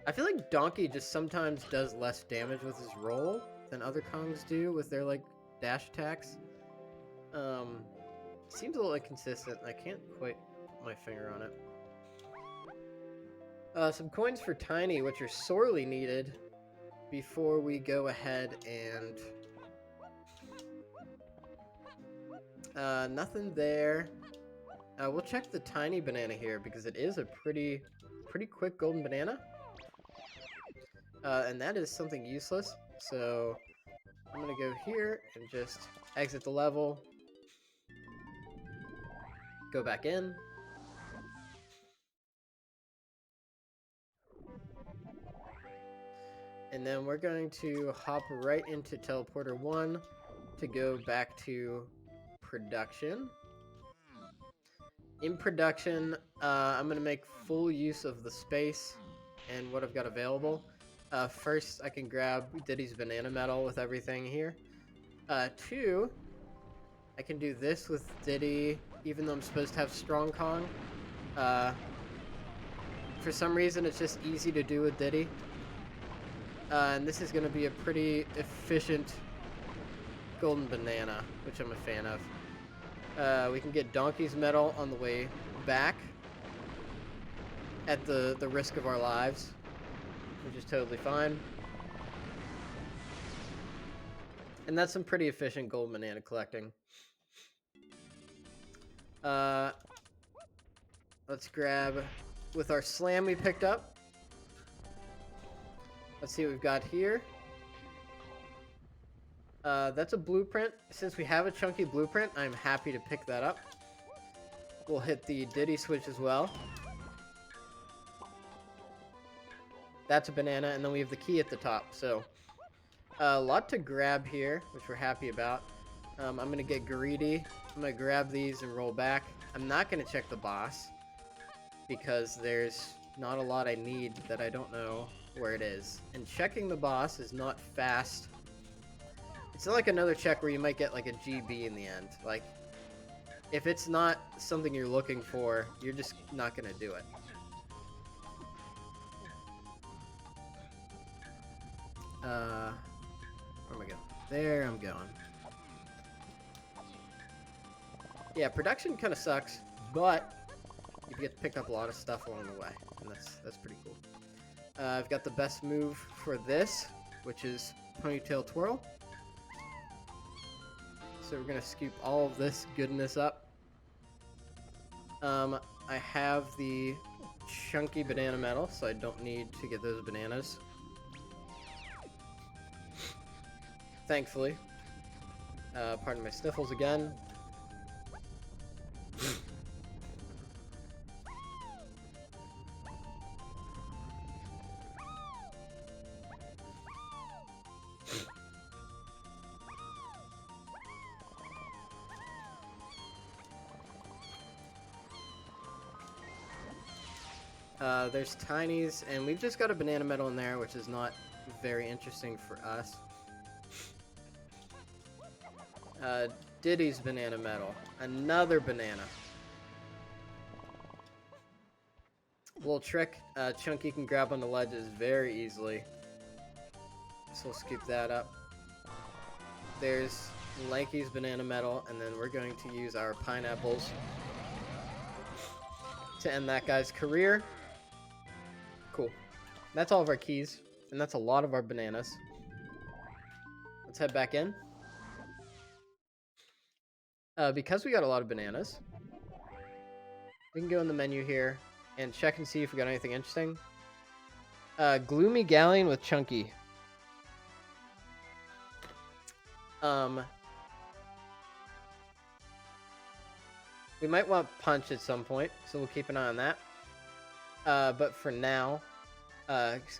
I feel like Donkey just sometimes does less damage with his roll than other Kongs do with their like dash attacks. Seems a little inconsistent. I can't quite put my finger on it. Some coins for Tiny, which are sorely needed before we go ahead and nothing there. We'll check the Tiny banana here because it is a pretty quick golden banana. And that is something useless. So I'm gonna go here and just exit the level. Go back in. And then we're going to hop right into Teleporter 1 to go back to production. In production, I'm going to make full use of the space and what I've got available. First, I can grab Diddy's banana medal with everything here. 2, I can do this with Diddy, even though I'm supposed to have Strong Kong. For some reason, it's just easy to do with Diddy. And this is going to be a pretty efficient golden banana, which I'm a fan of. We can get Donkey's Medal on the way back at the risk of our lives, which is totally fine. And that's some pretty efficient gold banana collecting. Let's grab with our slam we picked up. Let's see what we've got here. That's a blueprint. Since we have a chunky blueprint, I'm happy to pick that up. We'll hit the Diddy switch as well. That's a banana, and then we have the key at the top. So, a lot to grab here, which we're happy about. I'm going to get greedy. I'm going to grab these and roll back. I'm not going to check the boss, because there's not a lot I need that I don't know where it is. And checking the boss is not fast. It's not like another check where you might get like a GB in the end. Like, if it's not something you're looking for, you're just not going to do it. Where am I going? There I'm going. Yeah, production kind of sucks, but you get to pick up a lot of stuff along the way, and that's pretty cool. I've got the best move for this, which is Ponytail Twirl. So we're gonna scoop all of this goodness up. I have the chunky banana medal, so I don't need to get those bananas. Thankfully. Pardon my sniffles again. There's tinies, and we've just got a banana medal in there, which is not very interesting for us. Diddy's banana medal. Another banana. Little trick, Chunky can grab on the ledges very easily. So we'll scoop that up. There's Lanky's banana medal, and then we're going to use our pineapples to end that guy's career. Cool. That's all of our keys, and that's a lot of our bananas. Let's head back in. Because we got a lot of bananas, we can go in the menu here and check and see if we got anything interesting. Gloomy Galleon with Chunky. We might want Punch at some point, so we'll keep an eye on that. But for now,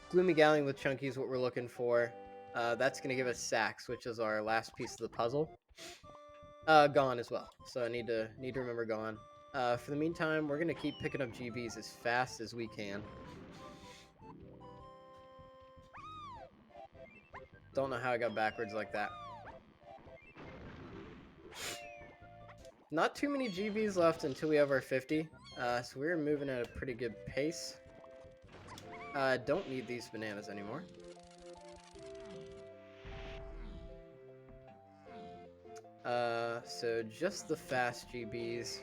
Gloomy Galleon with Chunky is what we're looking for. That's going to give us Sax, which is our last piece of the puzzle. Gone as well, so I need to remember Gone. For the meantime, we're going to keep picking up GBs as fast as we can. Don't know how I got backwards like that. Not too many GBs left until we have our 50, so we're moving at a pretty good pace. Don't need these bananas anymore. So just the fast GBs.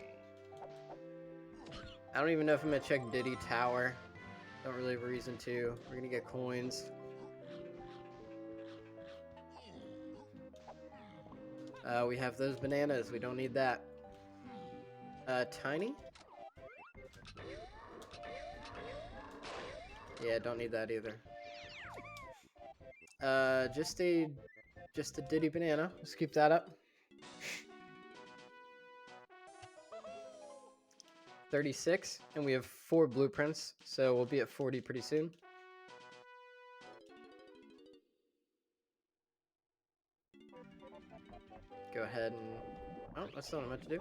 I don't even know if I'm gonna check Diddy Tower. Don't really have a reason to. We're gonna get coins. We have those bananas. We don't need that. Tiny? Yeah, don't need that either. Just a Diddy banana. Let's keep that up. 36, and we have 4 blueprints, so we'll be at 40 pretty soon. Go ahead and... Oh, that's not what I meant to do.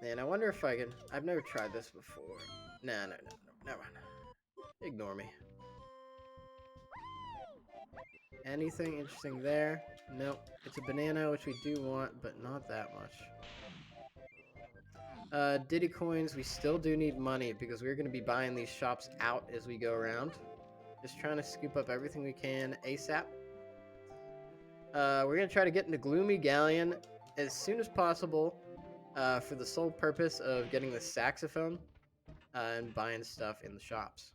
Man, I wonder if I can... I've never tried this before. Nah, never mind. Ignore me. Anything interesting there? Nope. It's a banana, which we do want, but not that much. Diddy coins, we still do need money because we're going to be buying these shops out as we go around. Just trying to scoop up everything we can ASAP. We're going to try to get into Gloomy Galleon as soon as possible for the sole purpose of getting the saxophone and buying stuff in the shops.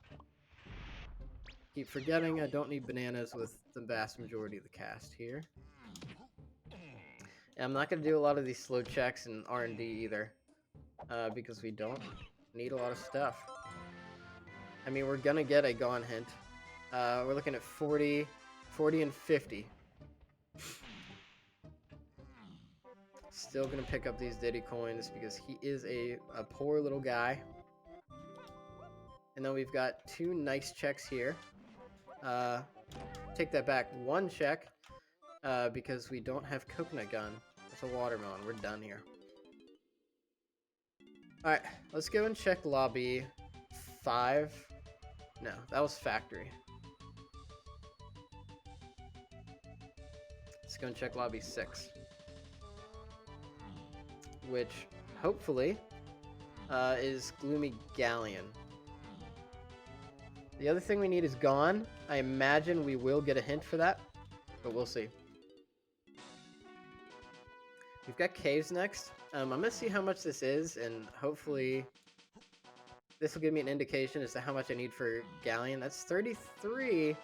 Keep forgetting I don't need bananas with the vast majority of the cast here. And I'm not going to do a lot of these slow checks and R&D either. Because we don't need a lot of stuff. I mean, we're gonna get a gone hint. We're looking at 40, and 50. Still gonna pick up these Diddy coins because he is a poor little guy. And then we've got 2 nice checks here. Take that back, 1 check because we don't have coconut gun. It's a watermelon. We're done here. Alright, let's go and check lobby 5. No, that was factory. Let's go and check lobby 6. Which, hopefully, is Gloomy Galleon. The other thing we need is gone. I imagine we will get a hint for that, but we'll see. We've got caves next. I'm going to see how much this is, and hopefully this will give me an indication as to how much I need for Galleon. That's 33.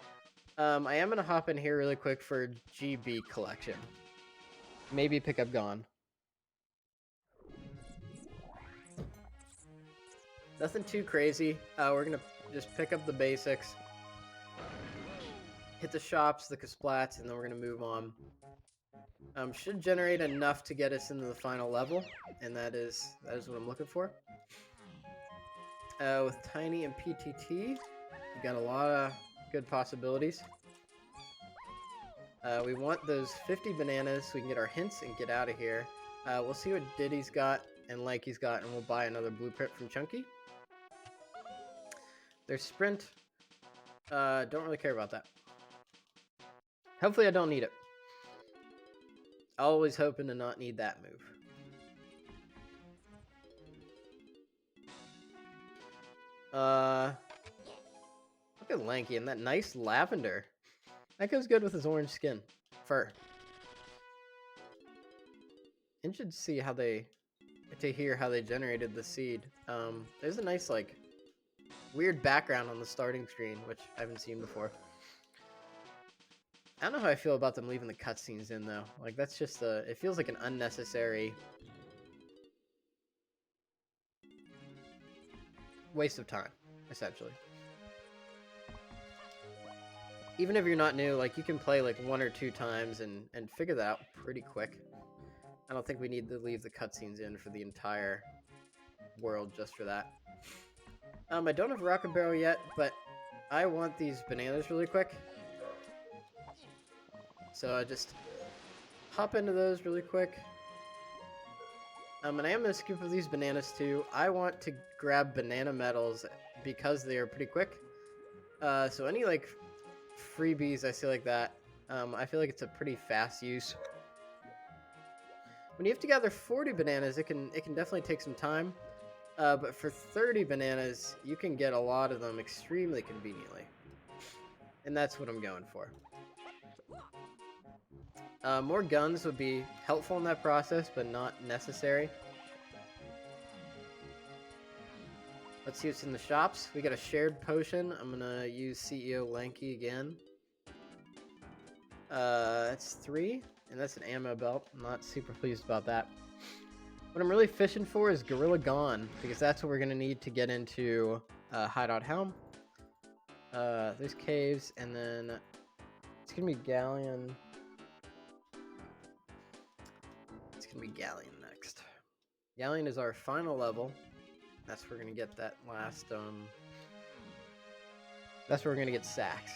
I am going to hop in here really quick for GB collection. Maybe pick up Gone. Nothing too crazy. We're going to just pick up the basics. Hit the shops, the Kasplats, and then we're going to move on. Should generate enough to get us into the final level, and that is what I'm looking for. With Tiny and PTT, we got a lot of good possibilities. We want those 50 bananas so we can get our hints and get out of here. We'll see what Diddy's got and Lanky's got, and we'll buy another blueprint from Chunky. There's Sprint. Don't really care about that. Hopefully I don't need it. Always hoping to not need that move. Look at Lanky and that nice lavender. That goes good with his orange skin. Fur. Interested to see how to hear how they generated the seed. There's a nice, like, weird background on the starting screen, which I haven't seen before. I don't know how I feel about them leaving the cutscenes in, though. Like, that's just it feels like an unnecessary waste of time, essentially. Even if you're not new, like, you can play, like, 1 or 2 times and figure that out pretty quick. I don't think we need to leave the cutscenes in for the entire world just for that. I don't have Rocket Barrel yet, but I want these bananas really quick. So I just hop into those really quick. And I am going to scoop up these bananas too. I want to grab banana medals because they are pretty quick. So any like freebies I see like that, I feel like it's a pretty fast use. When you have to gather 40 bananas, it can definitely take some time. But for 30 bananas, you can get a lot of them extremely conveniently. And that's what I'm going for. More guns would be helpful in that process, but not necessary. Let's see what's in the shops. We got a shared potion. I'm gonna use CEO Lanky again. That's 3, and that's an ammo belt. I'm not super pleased about that. What I'm really fishing for is Gorilla Gone, because that's what we're gonna need to get into Hideout Helm. There's caves, and then it's gonna be Galleon. Be Galleon next. Galleon is our final level. That's where we're gonna get that last that's where we're gonna get sacks.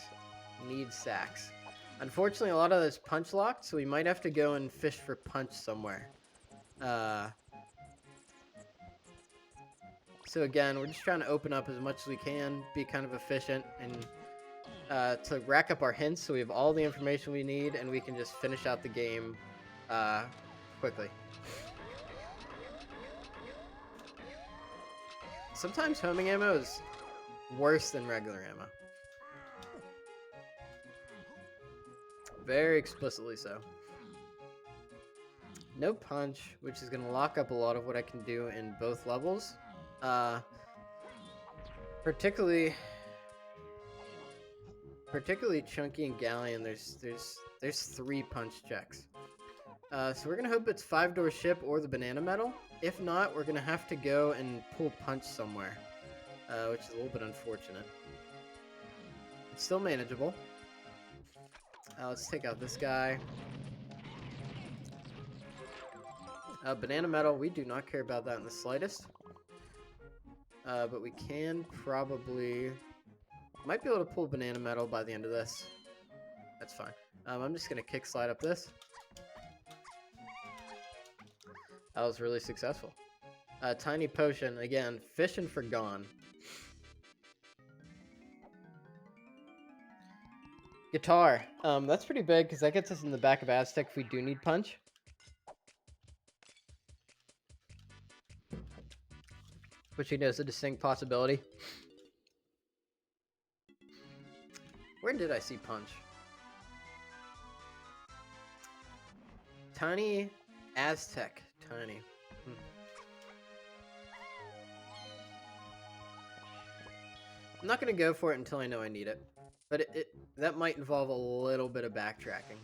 Need sacks. Unfortunately, a lot of this punch locked, so we might have to go and fish for punch somewhere. So again, we're just trying to open up as much as we can, be kind of efficient, and to rack up our hints so we have all the information we need and we can just finish out the game quickly. Sometimes homing ammo is worse than regular ammo. Very explicitly so. No punch, which is going to lock up a lot of what I can do in both levels. Particularly Chunky and Galleon, there's 3 punch checks. So we're gonna hope it's 5-door ship or the banana metal. If not, we're gonna have to go and pull punch somewhere, which is a little bit unfortunate. It's still manageable. Let's take out this guy. Banana metal, we do not care about that in the slightest. But we can probably... Might be able to pull banana metal by the end of this. That's fine. I'm just going to kick slide up this. That was really successful. Tiny potion, again, fishing for gone. Guitar. That's pretty big because that gets us in the back of Aztec if we do need punch. Which you know is a distinct possibility. Where did I see punch? Tiny Aztec. Tiny. I'm not going to go for it until I know I need it. But that might involve a little bit of backtracking.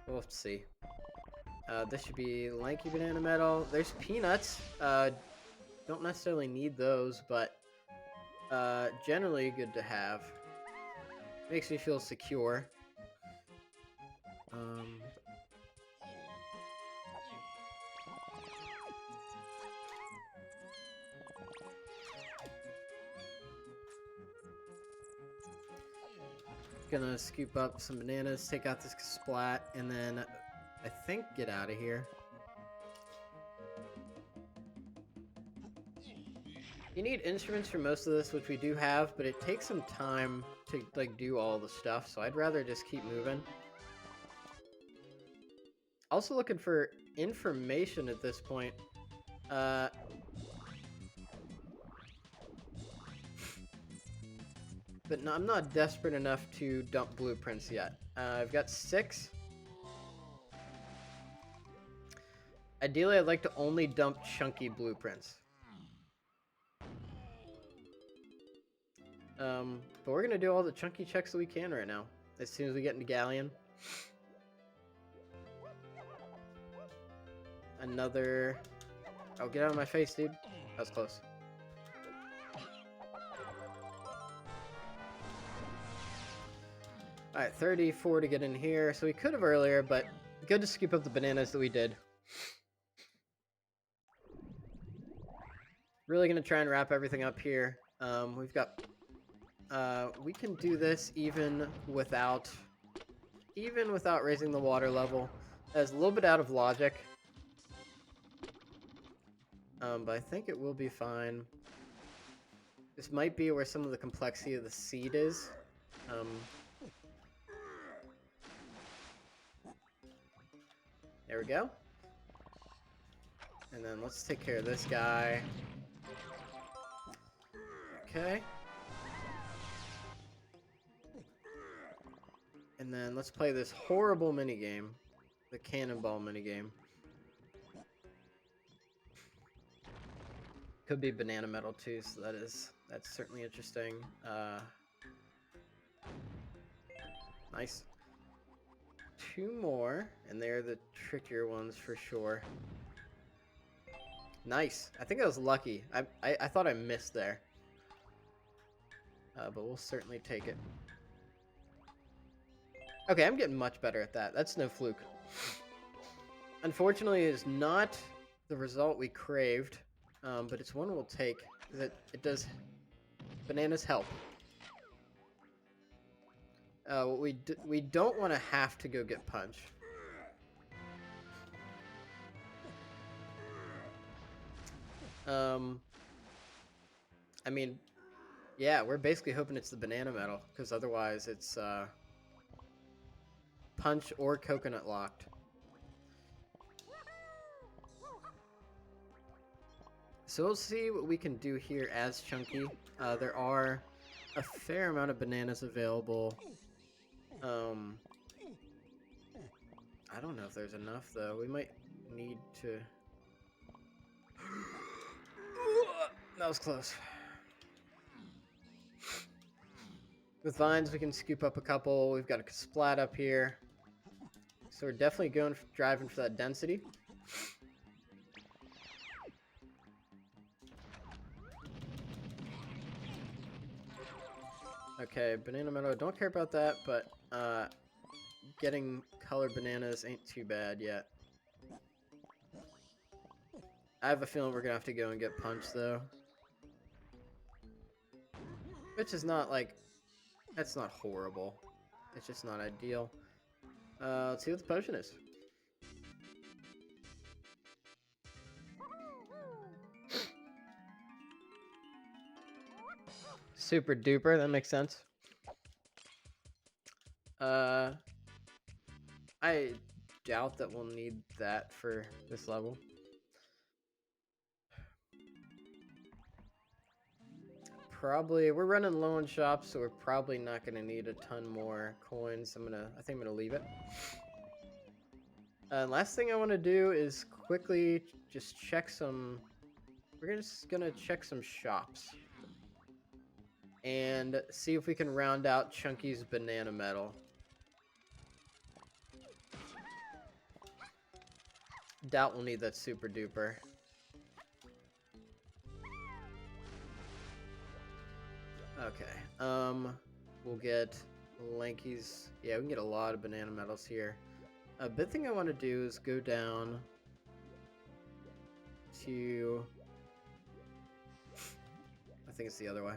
We'll have to see. This should be lanky banana metal. There's peanuts. Don't necessarily need those, but generally good to have. Makes me feel secure. Gonna scoop up some bananas, take out this splat, and then I think get out of here. You need instruments for most of this, which we do have, but it takes some time to like do all the stuff, so I'd rather just keep moving. Also looking for information at this point. But no, I'm not desperate enough to dump blueprints yet. I've got 6. Ideally, I'd like to only dump chunky blueprints. But we're gonna do all the chunky checks that we can right now. As soon as we get into Galleon. Another... Oh, get out of my face, dude. That was close. Alright, 34 to get in here. So we could have earlier, but good to scoop up the bananas that we did. Really gonna try and wrap everything up here. We've got... we can do this even without raising the water level. That's a little bit out of logic. But I think it will be fine. This might be where some of the complexity of the seed is. There we go. And then let's take care of this guy. Okay. And then let's play this horrible minigame. The cannonball minigame. Could be banana metal too, so that's certainly interesting. Nice. 2 more, and they're the trickier ones for sure. Nice. I think I was lucky. I thought I missed there. But we'll certainly take it. Okay, I'm getting much better at that. That's no fluke. Unfortunately, it is not the result we craved, but it's one we'll take. It does... Bananas help. We don't want to have to go get punch. I mean, Yeah, we're basically hoping it's the banana metal, because otherwise it's punch or coconut locked. So we'll see what we can do here as Chunky. There are a fair amount of bananas available. I don't know if there's enough, though. We might need to... That was close. With vines, we can scoop up a couple. We've got a splat up here. So we're definitely driving for that density. Okay, banana meadow. Don't care about that, but getting colored bananas ain't too bad yet. I have a feeling we're gonna have to go and get punched, though. Which is not, like... That's not horrible. It's just not ideal. Let's see what the potion is. Super duper, that makes sense. I doubt that we'll need that for this level. Probably, we're running low on shops, so we're probably not gonna need a ton more coins. I think I'm gonna leave it. Last thing I want to do is quickly just check some. We're just gonna check some shops and see if we can round out Chunky's banana metal. Doubt we'll need that super duper. Okay. We'll get Lanky's. Yeah, we can get a lot of banana metals here. A big thing I want to do is go down to... I think it's the other way.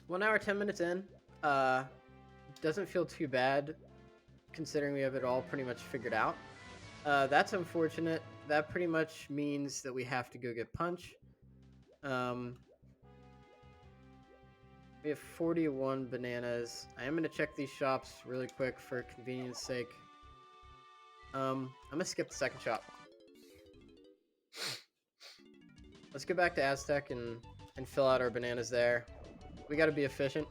1 hour, 10 minutes in. Doesn't feel too bad, considering we have it all pretty much figured out. That's unfortunate. That pretty much means that we have to go get punch. We have 41 bananas. I am going to check these shops really quick for convenience sake. I'm going to skip the second shop. Let's go back to Aztec and fill out our bananas there. We got to be efficient.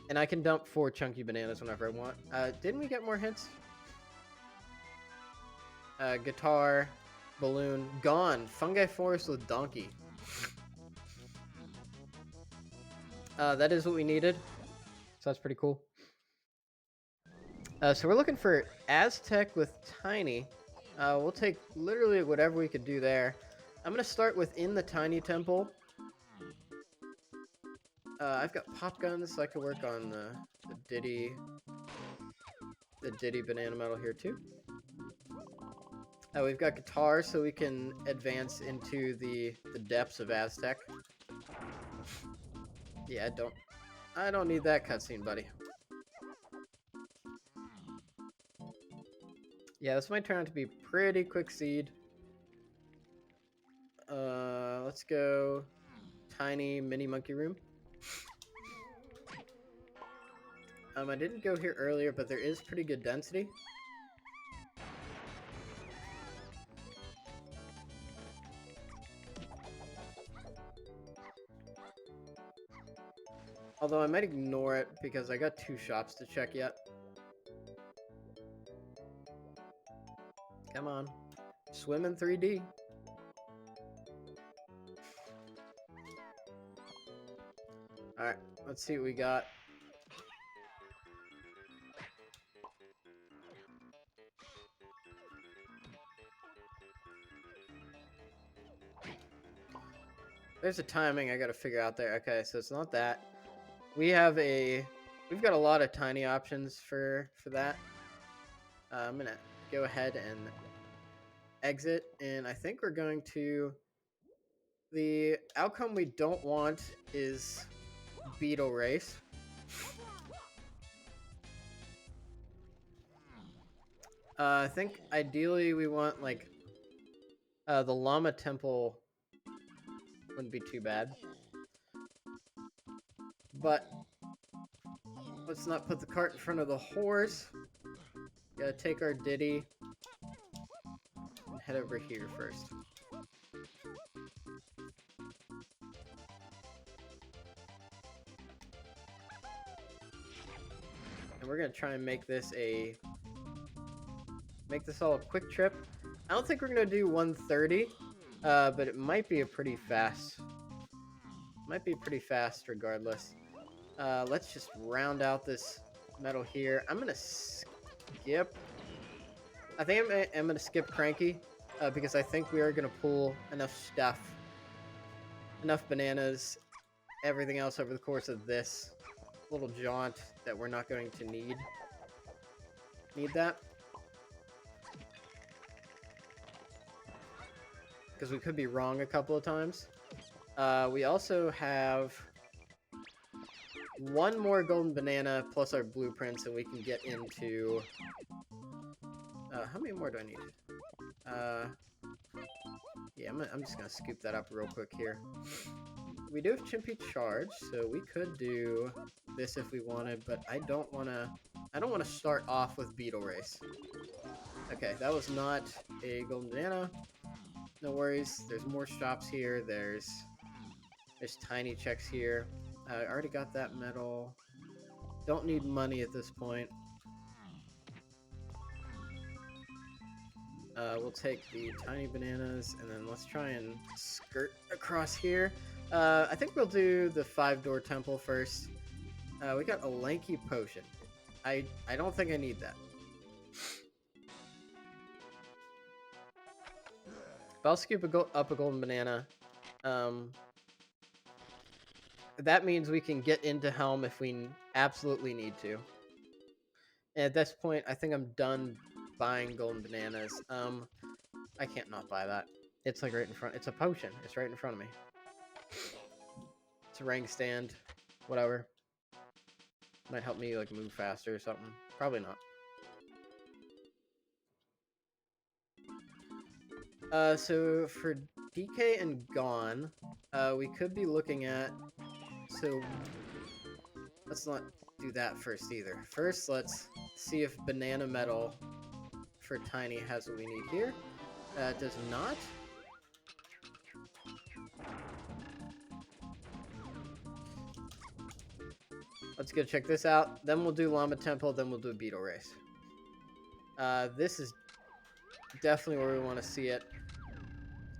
And I can dump 4 chunky bananas whenever I want. Didn't we get more hints? Guitar, balloon, gone. Fungi forest with donkey. That is what we needed. So that's pretty cool. So we're looking for Aztec with Tiny. We'll take literally whatever we could do there. I'm going to start within the Tiny Temple. I've got pop guns, so I can work on the Diddy banana metal here too. We've got guitar, so we can advance into the depths of Aztec. Yeah, I don't need that cutscene, buddy. Yeah, this might turn out to be pretty quick seed. Let's go tiny mini monkey room. I didn't go here earlier, but there is pretty good density. Although I might ignore it because I got 2 shops to check yet. Come on. Swim in 3D. Alright, let's see what we got. There's a timing I gotta figure out there. Okay, so it's not that. We've got a lot of tiny options for that. I'm gonna go ahead and exit, and I think we're going to... The outcome we don't want is Beetle Race. I think ideally we want, like, the Llama Temple wouldn't be too bad. But let's not put the cart in front of the horse. Gotta take our ditty and head over here first. And we're gonna try and make this all a quick trip. I don't think we're gonna do 130, but it might be a pretty fast. Might be pretty fast regardless. Let's just round out this medal here. I'm gonna skip. I think I'm gonna skip Cranky because I think we are gonna pull enough stuff, enough bananas, everything else over the course of this little jaunt that we're not going to need that. Because we could be wrong a couple of times. We also have one more golden banana plus our blueprints, and we can get into... how many more do I need? Yeah, I'm just gonna scoop that up real quick here. We do have Chimpy Charge, so we could do this if we wanted, but I don't wanna start off with Beetle Race. Okay, that was not a golden banana. No worries. There's more shops here. There's tiny checks here. I already got that medal. Don't need money at this point. We'll take the tiny bananas, and then let's try and skirt across here. I think we'll do the 5-door temple first. We got a lanky potion. I don't think I need that. But I'll scoop up a golden banana. That means we can get into Helm if we absolutely need to. And at this point, I think I'm done buying golden bananas. I can't not buy that. It's like right in front. It's a potion. It's right in front of me. It's a rank stand. Whatever. Might help me like move faster or something. Probably not. So for DK and Gone, we could be looking at... So let's not do that first either. First, let's see if Banana Metal for Tiny has what we need here. It does not. Let's go check this out. Then we'll do Llama Temple, then we'll do Beetle Race. This is definitely where we want to see it.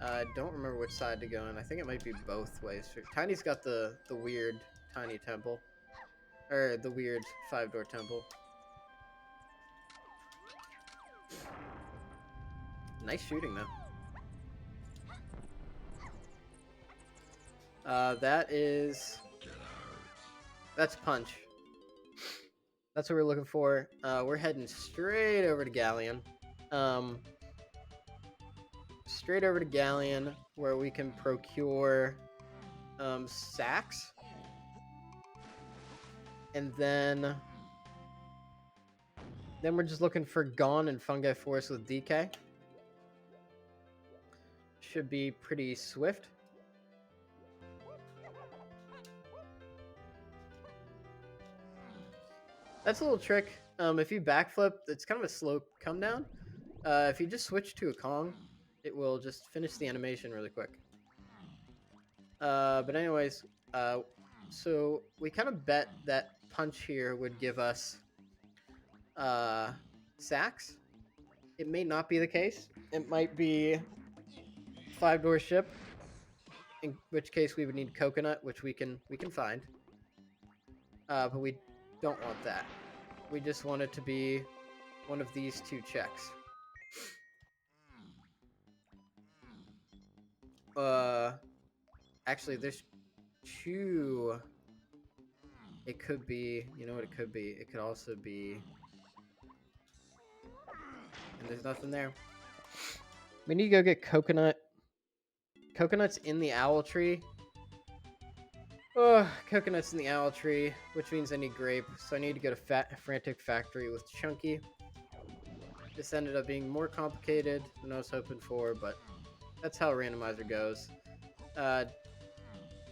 I don't remember which side to go in. I think it might be both ways. Tiny's got the weird Tiny Temple. Or the weird 5-door temple. Nice shooting, though. That's Punch. That's what we're looking for. We're heading straight over to Galleon. Straight over to Galleon, where we can procure sacks. And then we're just looking for Gone and Fungi Forest with DK. Should be pretty swift. That's a little trick. If you backflip, it's kind of a slow come down. If you just switch to a Kong, it will just finish the animation really quick. But anyways, so we kind of bet that Punch here would give us sacks. It may not be the case. It might be 5-door ship, in which case we would need coconut, which we can find. But we don't want that. We just want it to be one of these two checks. Actually, there's two. It could be, you know what it could be? It could also be, and there's nothing there. We need to go get coconut. Coconut's in the owl tree. Oh, coconut's in the owl tree, which means I need grape. So I need to go to Frantic Factory with Chunky. This ended up being more complicated than I was hoping for, but that's how Randomizer goes.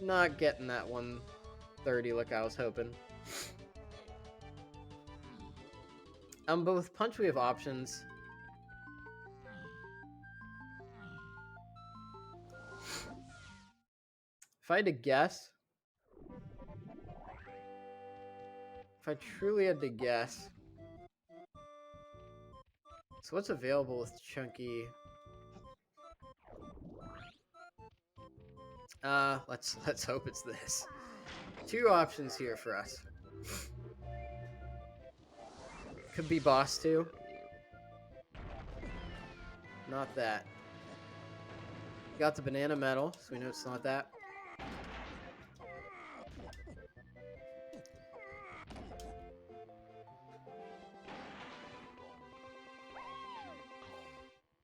Not getting that one 30 like I was hoping. But with punch we have options. If I had to guess, if I truly had to guess, so what's available with Chunky? Let's hope it's this. Two options here for us. Could be boss 2. Not that. Got the banana medal, so we know it's not that.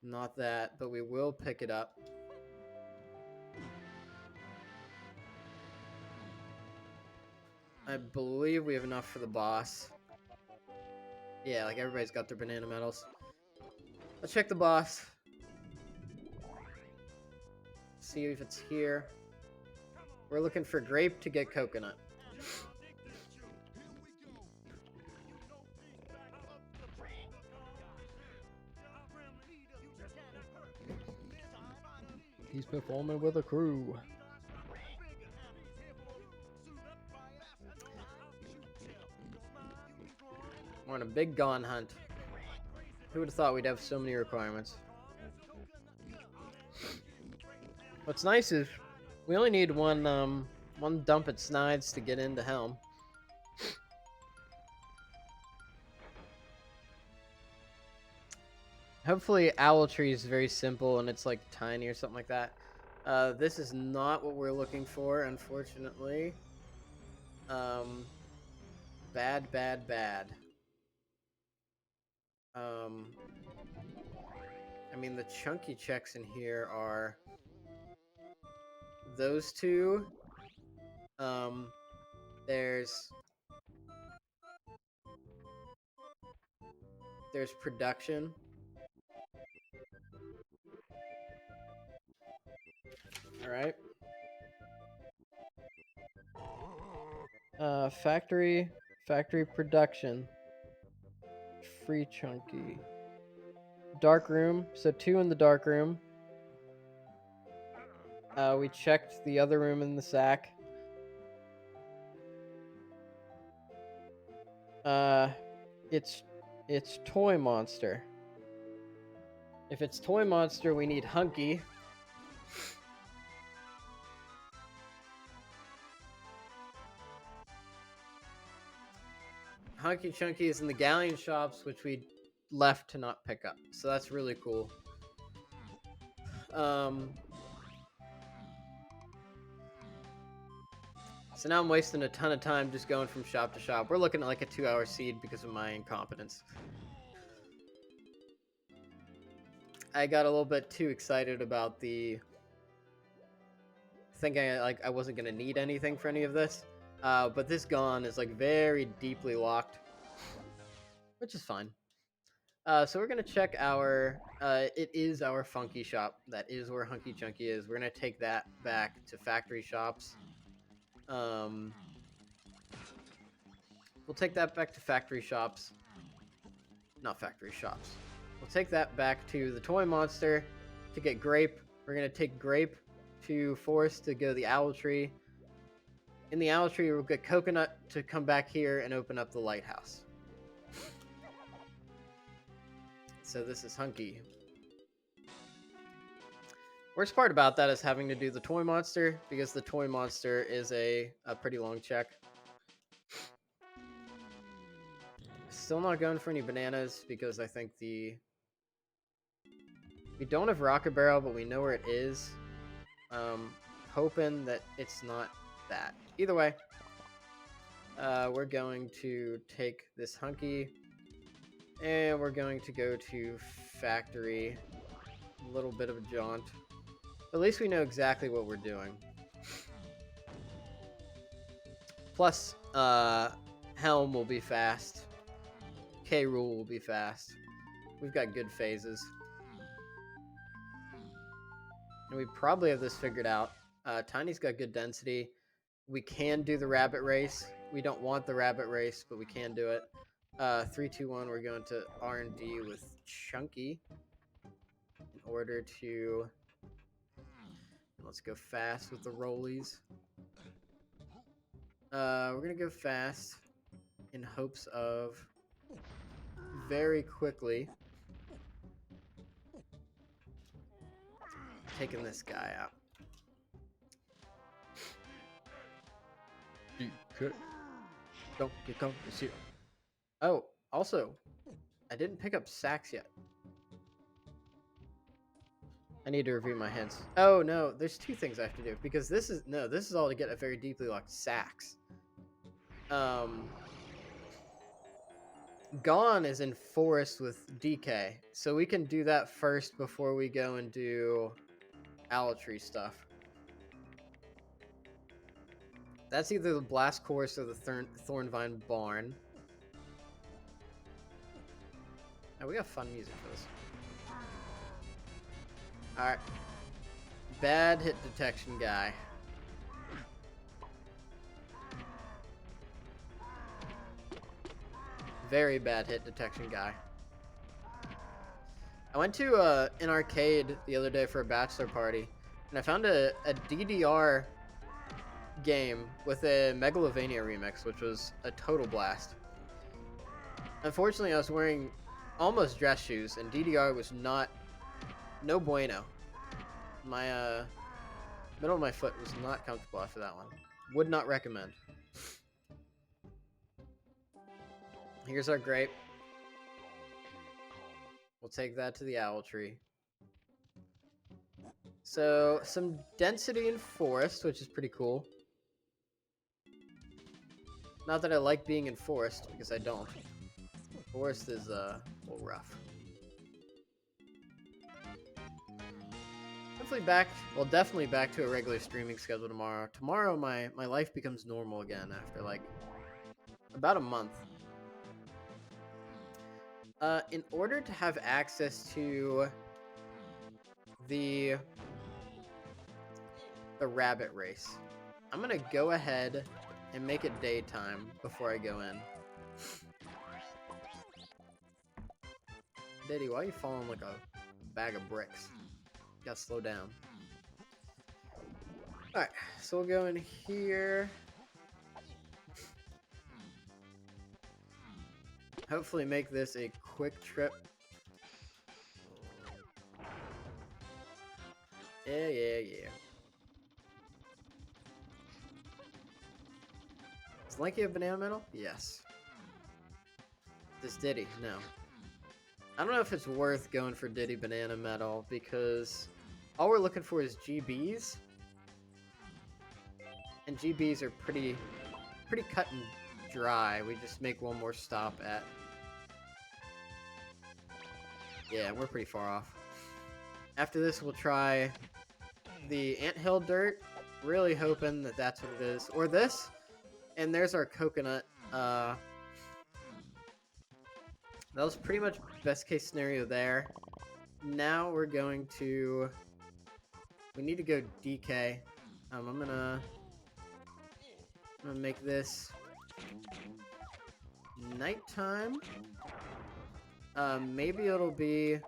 Not that, but we will pick it up. I believe we have enough for the boss. Yeah, like everybody's got their banana medals. Let's check the boss. See if it's here. We're looking for grape to get coconut. He's performing with a crew. We're on a big gone hunt. Who would have thought we'd have so many requirements? What's nice is we only need one dump at Snides to get into Helm. Hopefully Owl Tree is very simple and it's like tiny or something like that. This is not what we're looking for, unfortunately. Bad. I mean, the chunky checks in here are those two. There's production. All right. Factory production. Free chunky. Dark room. So 2 in the dark room. We checked the other room in the sack. It's Toy Monster. If it's Toy Monster, we need Hunky. Hunky Chunky is in the Galleon shops, which we left to not pick up. So that's really cool. So now I'm wasting a ton of time just going from shop to shop. We're looking at like a 2-hour seed because of my incompetence. I got a little bit too excited about thinking I wasn't gonna need anything for any of this. But this Gone is like very deeply locked, which is fine. So we're gonna check our. It is our funky shop. That is where Hunky Chunky is. We're gonna take that back to factory shops. We'll take that back to factory shops. Not factory shops. We'll take that back to the Toy Monster to get grape. We're gonna take grape to Forest to go the Owl Tree. In the Owl Tree, we'll get coconut to come back here and open up the lighthouse. So this is Hunky. Worst part about that is having to do the Toy Monster, because the Toy Monster is a pretty long check. Still not going for any bananas, because I think we don't have Rocket Barrel, but we know where it is. Hoping that it's not that. Either way, we're going to take this Hunky, and we're going to go to factory. A little bit of a jaunt. At least we know exactly what we're doing. Plus, Helm will be fast. K. Rool will be fast. We've got good phases. And we probably have this figured out. Tiny's got good density. We can do the rabbit race. We don't want the rabbit race, but we can do it. 3, 2, 1. We're going to R&D with Chunky in order to. Let's go fast with the rollies. We're gonna go fast in hopes of very quickly taking this guy out. DK. Don't get come to see. Oh, also, I didn't pick up sacks yet. I need to review my hints. Oh no, there's 2 things I have to do because this is all to get a very deeply locked sacks. Gone is in forest with DK, so we can do that first before we go and do owl tree stuff. That's either the blast course or the Thornvine barn. Oh, we got fun music for this. Alright. Bad hit detection guy. Very bad hit detection guy. I went to an arcade the other day for a bachelor party, and I found a DDR game with a Megalovania remix, which was a total blast. Unfortunately, I was wearing almost dress shoes, and DDR was no bueno. My middle of my foot was not comfortable after that one. Would not recommend. Here's our grape. We'll take that to the owl tree. So, some density in forest, which is pretty cool. Not that I like being in forest, because I don't. Forest is a little rough. Definitely back to a regular streaming schedule tomorrow. Tomorrow, my life becomes normal again after, like, about a month. In order to have access to the rabbit race, I'm gonna go ahead and make it daytime before I go in. Diddy, why are you falling like a bag of bricks? You gotta slow down. Alright, so we'll go in here. Hopefully make this a quick trip. Yeah. Does Lanky have banana metal? Yes. Does Diddy? No. I don't know if it's worth going for Diddy banana metal because all we're looking for is GBs. And GBs are pretty cut and dry. We just make one more stop at... Yeah, we're pretty far off. After this, we'll try the anthill dirt. Really hoping that that's what it is. Or this. And there's our coconut. That was pretty much best case scenario there. Now we're going to... We need to go DK. I'm gonna make this nighttime. Maybe it'll be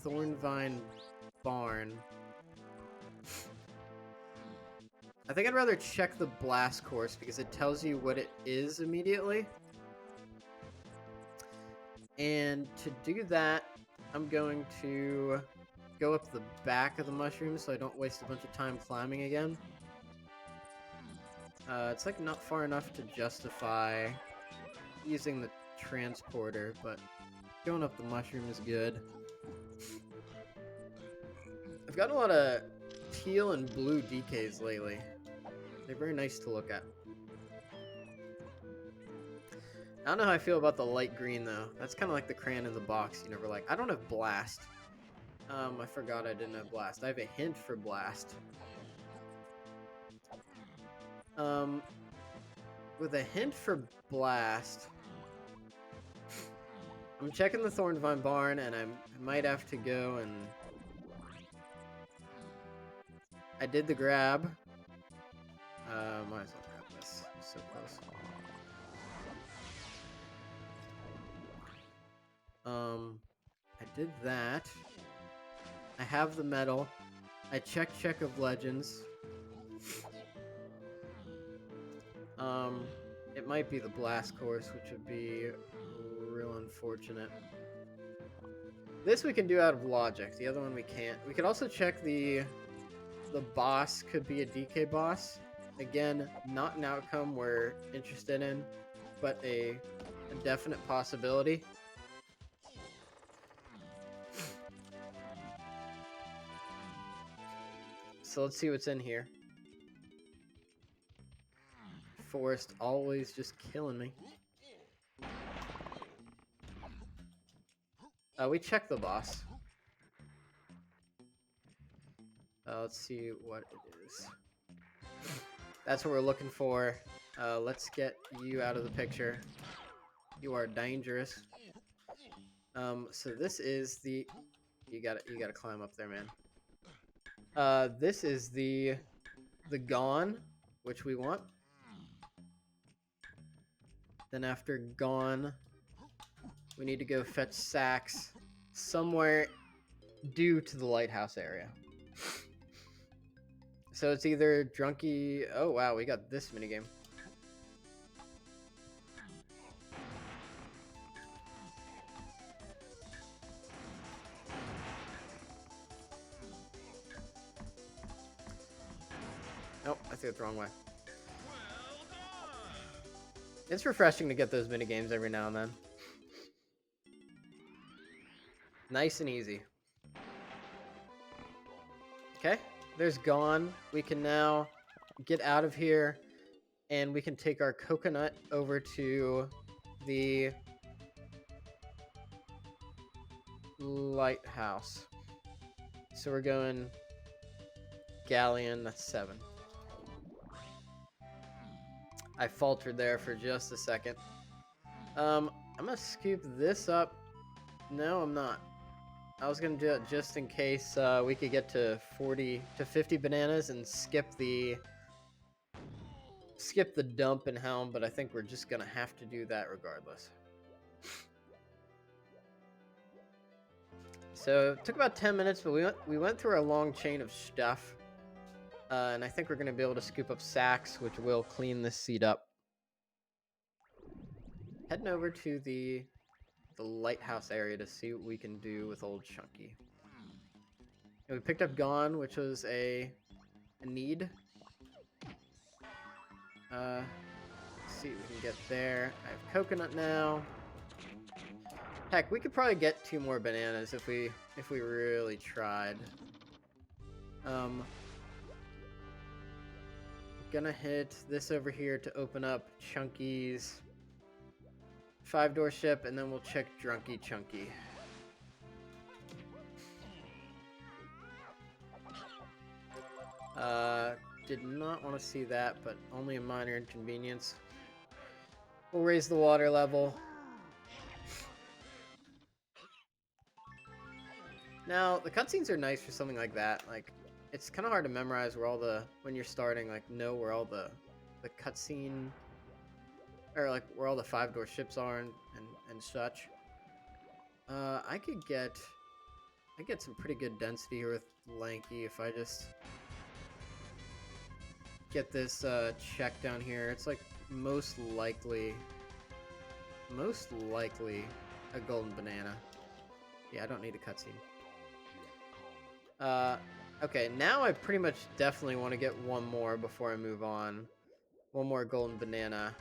Thornvine Barn. I think I'd rather check the blast course because it tells you what it is immediately. And to do that, I'm going to go up the back of the mushroom so I don't waste a bunch of time climbing again. It's like not far enough to justify using the transporter, but going up the mushroom is good. I've gotten a lot of teal and blue DKs lately. They're very nice to look at. I don't know how I feel about the light green though. That's kind of like the crayon in the box you never like. I don't have blast. I forgot I didn't have blast. I have a hint for blast. With a hint for blast, I'm checking the Thornvine Barn, and I might have to go and... I did the grab. Might as well grab I did that. I have the medal. I check of legends. It might be the blast course, which would be real unfortunate. This we can do out of logic. The other one we can't. We could also check the boss could be a DK boss. Again, not an outcome we're interested in, but a definite possibility. So let's see what's in here. Forest always just killing me. We checked the boss. Let's see what it is. That's what we're looking for. Let's get you out of the picture. You are dangerous. So this is the... You gotta climb up there, man. This is the Gone, which we want. Then after Gone, we need to go fetch sacks somewhere due to the lighthouse area. So it's either Drunky... Oh, wow, we got this minigame. Nope, I threw it the wrong way. It's refreshing to get those minigames every now and then. Nice and easy. Okay, there's Gone. We can now get out of here, and we can take our coconut over to the lighthouse. So we're going Galleon, that's 7. I faltered there for just a second. I'm gonna scoop this up. No, I'm not. I was gonna do it just in case we could get to 40 to 50 bananas and skip the dump in Helm, but I think we're just gonna have to do that regardless. So it took about 10 minutes, but we went through a long chain of stuff. And I think we're going to be able to scoop up sacks, which will clean this seed up. Heading over to the lighthouse area to see what we can do with old Chunky. And we picked up Gone, which was a need. Let's see what we can get there. I have coconut now. Heck, we could probably get 2 more bananas if we really tried. Gonna hit this over here to open up Chunky's 5-door ship, and then we'll check Drunky Chunky. Did not want to see that, but only a minor inconvenience. We'll raise the water level. Now, the cutscenes are nice for something like that. Like, it's kind of hard to memorize where all the, when you're starting, like, know where all the cutscene, or like where all the 5-door ships are and such. I could get some pretty good density here with Lanky if I just get this check down here. It's like most likely a golden banana. Yeah, I don't need a cutscene. Okay, now I pretty much definitely want to get one more before I move on. One more golden banana,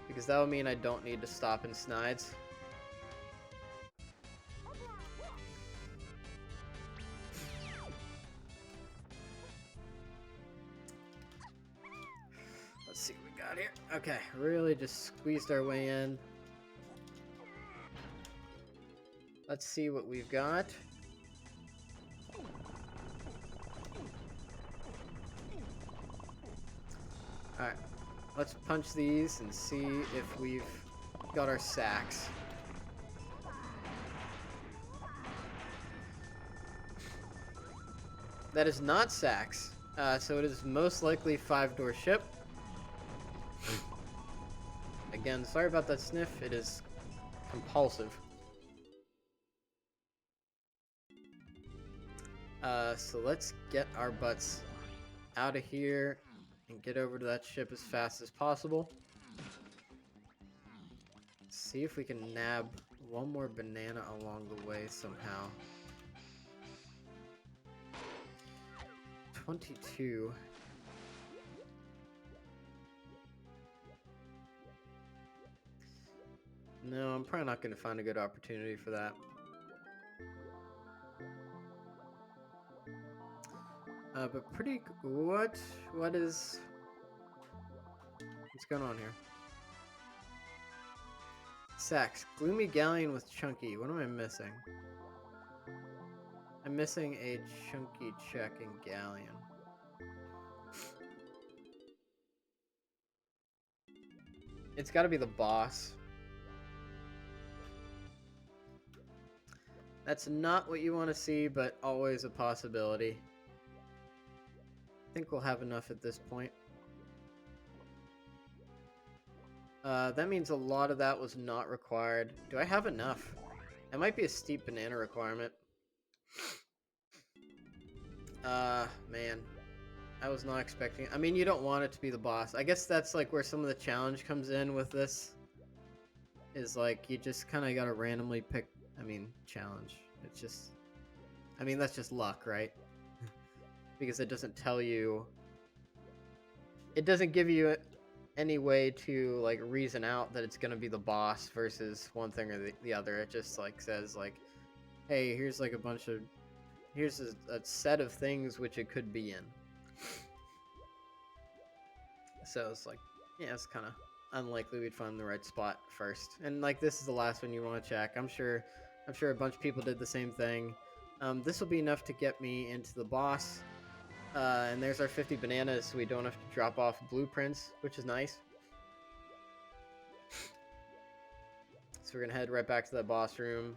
because that will mean I don't need to stop in Snides. Let's see what we got here. Okay, really just squeezed our way in. Let's see what we've got. Alright, let's punch these and see if we've got our sacks. That is not sacks, so it is most likely 5-door ship. Again, sorry about that sniff, it is compulsive. So let's get our butts out of here and get over to that ship as fast as possible. See if we can nab one more banana along the way somehow. 22. No, I'm probably not going to find a good opportunity for that. But pretty... What is... What's going on here? Sax. Gloomy Galleon with Chunky. What am I missing? I'm missing a Chunky check in Galleon. It's got to be the boss. That's not what you want to see, but always a possibility. I think we'll have enough at this point. That means a lot of that was not required. Do I have enough? It might be a steep banana requirement. Man. I was not expecting... I mean, you don't want it to be the boss. I guess that's like where some of the challenge comes in with this. Is like, you just kind of gotta randomly pick... I mean, challenge. It's just... I mean, that's just luck, right? Because it doesn't tell you... It doesn't give you any way to, like, reason out that it's gonna be the boss versus one thing or the other. It just, like, says, like, hey, here's, like, a bunch of... Here's a set of things which it could be in. So it's like, yeah, it's kind of unlikely we'd find the right spot first. And, like, this is the last one you want to check. I'm sure a bunch of people did the same thing. This will be enough to get me into the boss. And there's our 50 bananas, so we don't have to drop off blueprints, which is nice. So we're going to head right back to the boss room,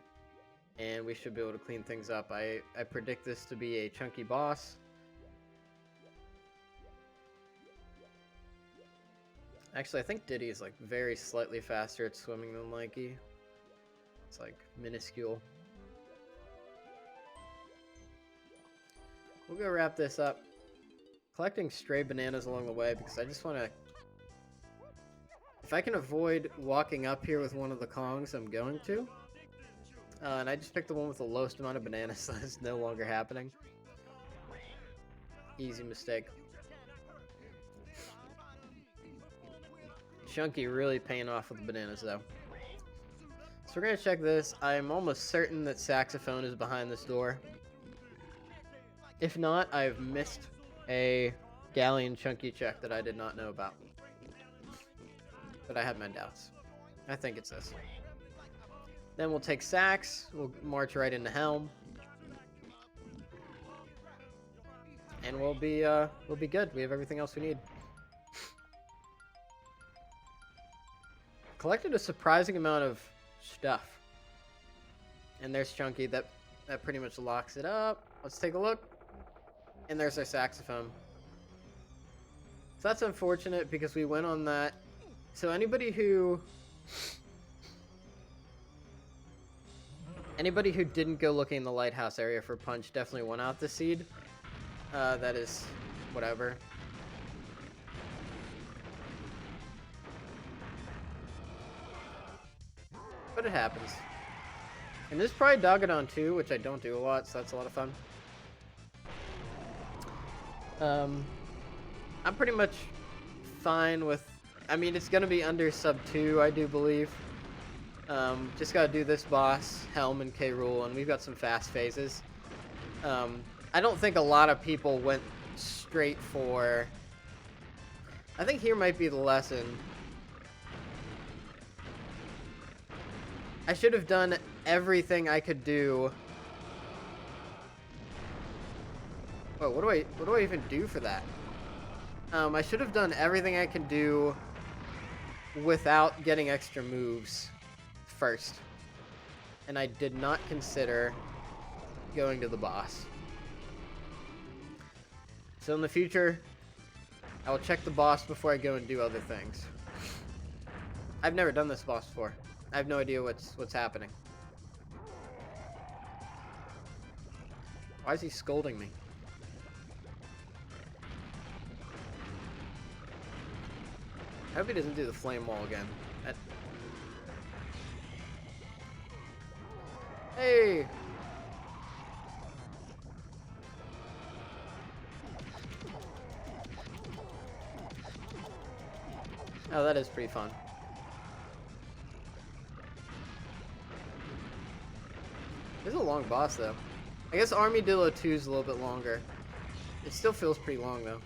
and we should be able to clean things up. I predict this to be a chunky boss. Actually, I think Diddy is, like, very slightly faster at swimming than Likey. It's, like, minuscule. We'll go wrap this up. Collecting stray bananas along the way, because I just want to... If I can avoid walking up here with one of the Kongs, I'm going to. And I just picked the one with the lowest amount of bananas, so it's no longer happening. Easy mistake. Chunky really paying off with the bananas, though. So we're going to check this. I'm almost certain that Saxophone is behind this door. If not, I've missed a Galleon Chunky check that I did not know about. But I have my doubts. I think it's this. Then we'll take Sax. We'll march right into Helm. And we'll be good. We have everything else we need. Collected a surprising amount of stuff. And there's Chunky. That pretty much locks it up. Let's take a look. And there's our Saxophone. So that's unfortunate because we went on that. So anybody who didn't go looking in the lighthouse area for Punch definitely won out the seed. That is whatever. But it happens. And there's probably Dogadon too, which I don't do a lot, so that's a lot of fun. I'm pretty much fine with... I mean, it's going to be under sub 2, I do believe. Just got to do this boss, Helm, and K. Rool, and we've got some fast phases. I don't think a lot of people went straight for... I think here might be the lesson. I should have done everything I could do. Whoa, what do I even do for that? I should have done everything I can do without getting extra moves first. And I did not consider going to the boss. So in the future, I will check the boss before I go and do other things. I've never done this boss before. I have no idea what's happening. Why is he scolding me? I hope he doesn't do the flame wall again. Hey! Oh, that is pretty fun. This is a long boss, though. I guess Armadillo 2 is a little bit longer. It still feels pretty long, though.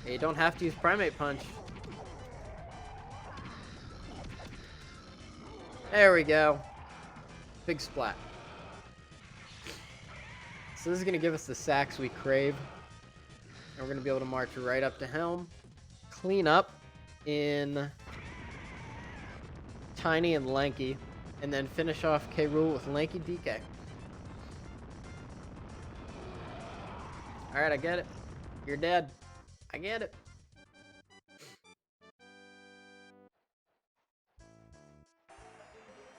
You don't have to use Primate Punch. There we go. Big splat. So this is going to give us the sacks we crave. And we're going to be able to march right up to Helm. Clean up in Tiny and Lanky. And then finish off K. Rool with Lanky DK. Alright, I get it. You're dead. I get it.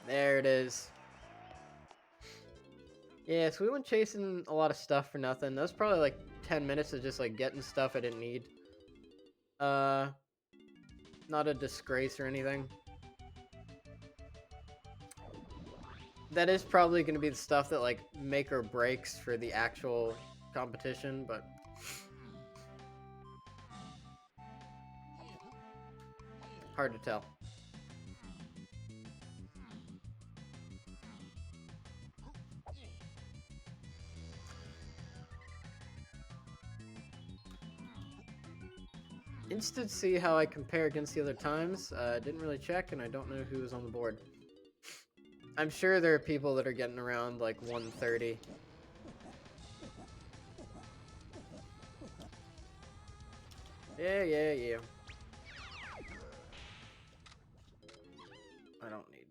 There it is. Yeah, so we went chasing a lot of stuff for nothing. That was probably like 10 minutes of just like getting stuff I didn't need. Not a disgrace or anything. That is probably going to be the stuff that like make or breaks for the actual competition, but hard to tell. Interested to see how I compare against the other times. Didn't really check, and I don't know who was on the board. I'm sure there are people that are getting around like 130. Yeah. I don't need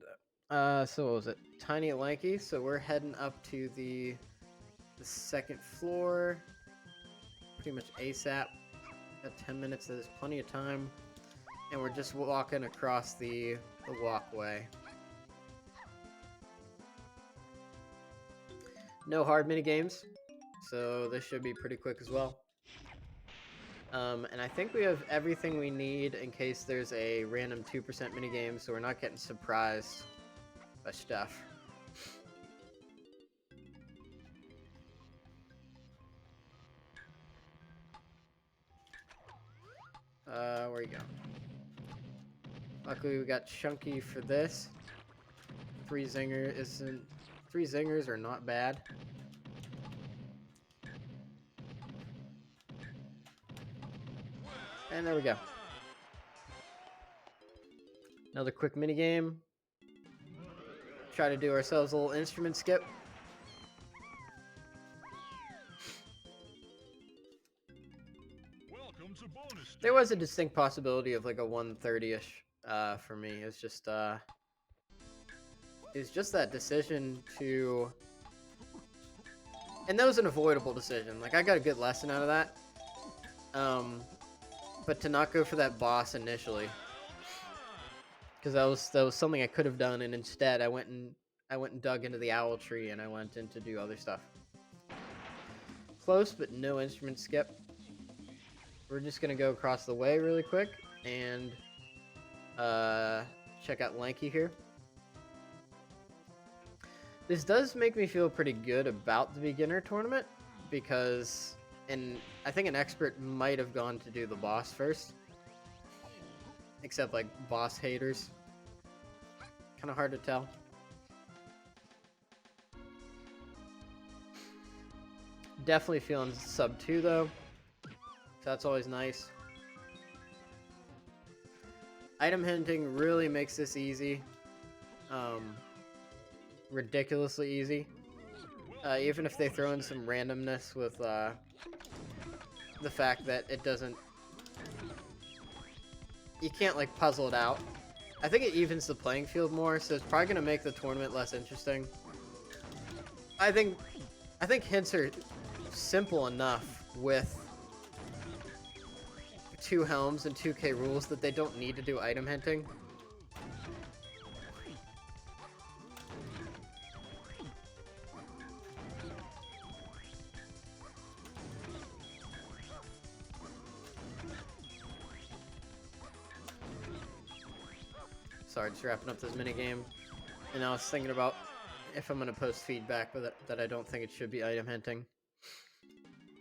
that. So what was it? Tiny and Lanky. So we're heading up to the second floor. Pretty much ASAP. Got 10 minutes, so there's plenty of time. And we're just walking across the walkway. No hard minigames, so this should be pretty quick as well. And I think we have everything we need in case there's a random 2% minigame, so we're not getting surprised by stuff. Where you go? Luckily we got Chunky for this. 3 zingers are not bad. And there we go. Another quick mini game. Try to do ourselves a little instrument skip. Welcome to bonus stage. There was a distinct possibility of like a 130-ish for me. It's just that decision to, and that was an avoidable decision. Like I got a good lesson out of that. But to not go for that boss initially, because that was something I could have done, and instead I went and dug into the owl tree, and I went in to do other stuff. Close, but no instrument skip. We're just gonna go across the way really quick and check out Lanky here. This does make me feel pretty good about the beginner tournament because, and I think an expert might have gone to do the boss first. Except like boss haters. Kind of hard to tell. Definitely feeling sub 2 though. So that's always nice. Item hinting really makes this easy. Ridiculously easy. Even if they throw in some randomness with the fact that it doesn't, you can't like puzzle it out. I think it evens the playing field more, so it's probably gonna make the tournament less interesting. I think hints are simple enough with 2 helms and 2K rules that they don't need to do item hinting. Sorry, just wrapping up this mini game. And I was thinking about if I'm gonna post feedback, but that I don't think it should be item hinting.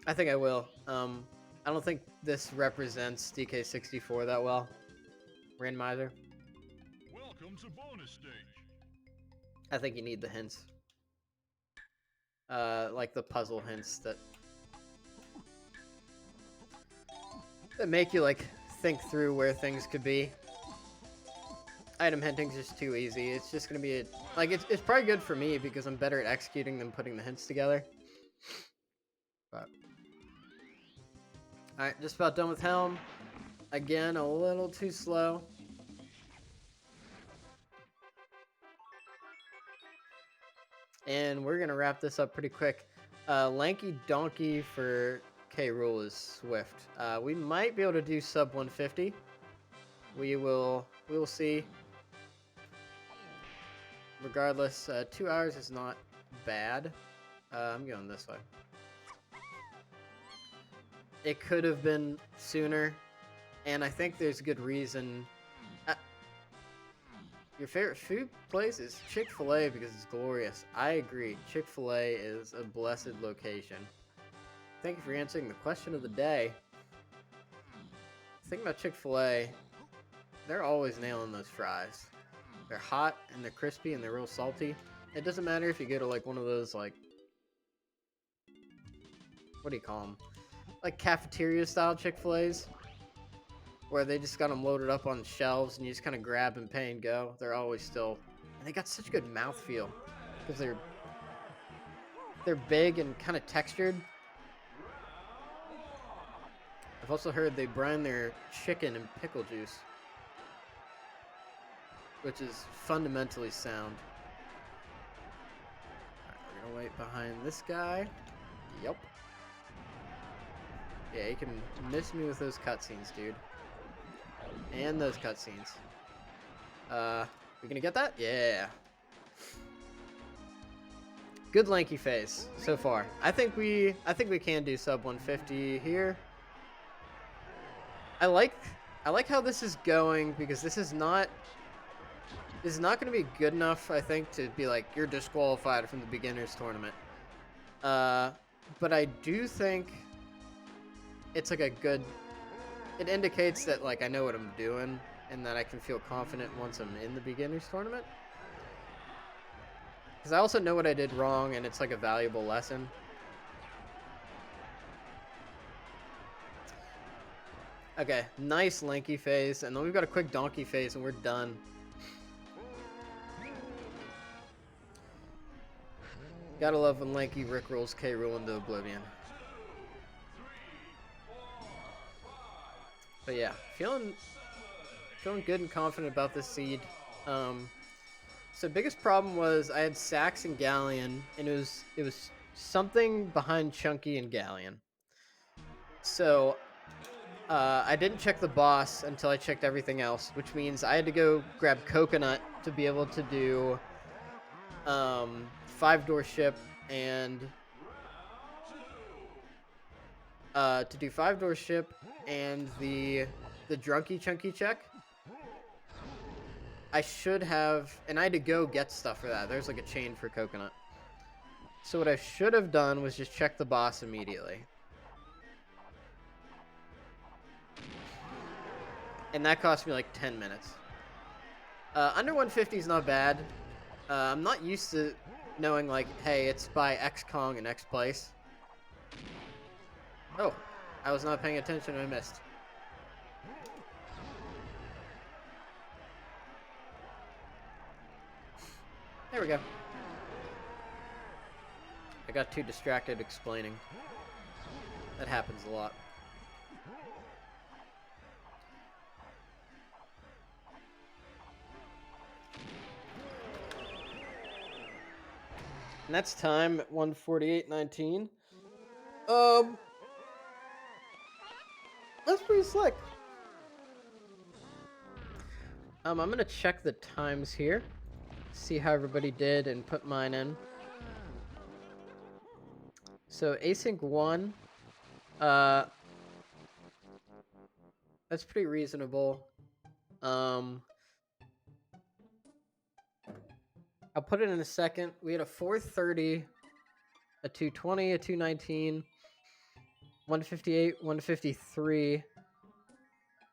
I think I will. I don't think this represents DK64 that well. Randomizer. Welcome to bonus stage. I think you need the hints. Like the puzzle hints that make you like think through where things could be. Item hinting's just too easy. It's just gonna be it's probably good for me because I'm better at executing than putting the hints together. But alright, just about done with Helm. Again, a little too slow. And we're gonna wrap this up pretty quick. Lanky Donkey for K. Rool is Swift. We might be able to do sub 150. We will see. Regardless, 2 hours is not bad. I'm going this way. It could have been sooner, and I think there's good reason. Your favorite food place is Chick-fil-A because it's glorious. I agree. Chick-fil-A is a blessed location. Thank you for answering the question of the day. Think about Chick-fil-A. They're always nailing those fries. They're hot and they're crispy and they're real salty. It doesn't matter if you go to like one of those like, what do you call them? Like cafeteria style Chick-fil-A's, where they just got them loaded up on shelves and you just kind of grab and pay and go. They're always still, and they got such good mouthfeel because they're big and kind of textured. I've also heard they brine their chicken in pickle juice, which is fundamentally sound. Alright, we're gonna wait behind this guy. Yep. Yeah, you can miss me with those cutscenes, dude. And those cutscenes. We gonna get that? Yeah. Good lanky face so far. I think we can do sub 150 here. I like how this is going because this is not going to be good enough, I think, to be like you're disqualified from the beginners tournament. But I do think it's like a good. It indicates that like I know what I'm doing and that I can feel confident once I'm in the beginners tournament. Because I also know what I did wrong, and it's like a valuable lesson. Okay, nice lanky phase, and then we've got a quick donkey phase, and we're done. Gotta love when lanky Rick rolls K. Rool into oblivion. But yeah, feeling good and confident about this seed. So biggest problem was I had Sax and Galleon, and it was something behind Chunky and Galleon. So I didn't check the boss until I checked everything else, which means I had to go grab Coconut to be able to do 5-door ship and the Drunky Chunky check. I should have, and I had to go get stuff for that. There's like a chain for Coconut. So what I should have done was just check the boss immediately. And that cost me like 10 minutes. Under 150 is not bad. I'm not used to knowing like, hey, it's by X Kong and X place. Oh, I was not paying attention and I missed. There we go. I got too distracted explaining. That happens a lot. And that's time at 1:48:19. That's pretty slick. I'm gonna check the times here, see how everybody did, and put mine in. So Async 1, that's pretty reasonable. I'll put it in a second. We had a 430, a 220, a 219, 158, 153.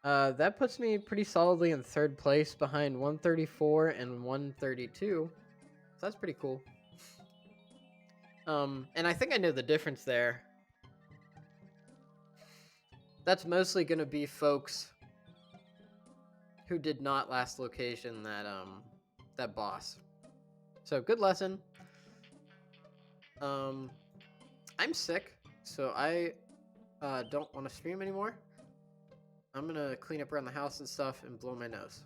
That puts me pretty solidly in third place behind 134 and 132. So that's pretty cool. And I think I know the difference there. That's mostly going to be folks who did not last location that boss. So good lesson. I'm sick, so I don't want to stream anymore. I'm gonna clean up around the house and stuff and blow my nose.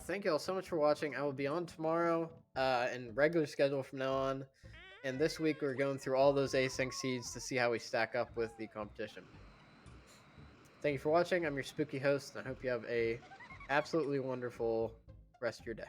Thank you all so much for watching. I will be on tomorrow and regular schedule from now on. And this week we're going through all those async seeds to see how we stack up with the competition. Thank you for watching. I'm your spooky host, and I hope you have a absolutely wonderful rest of your day.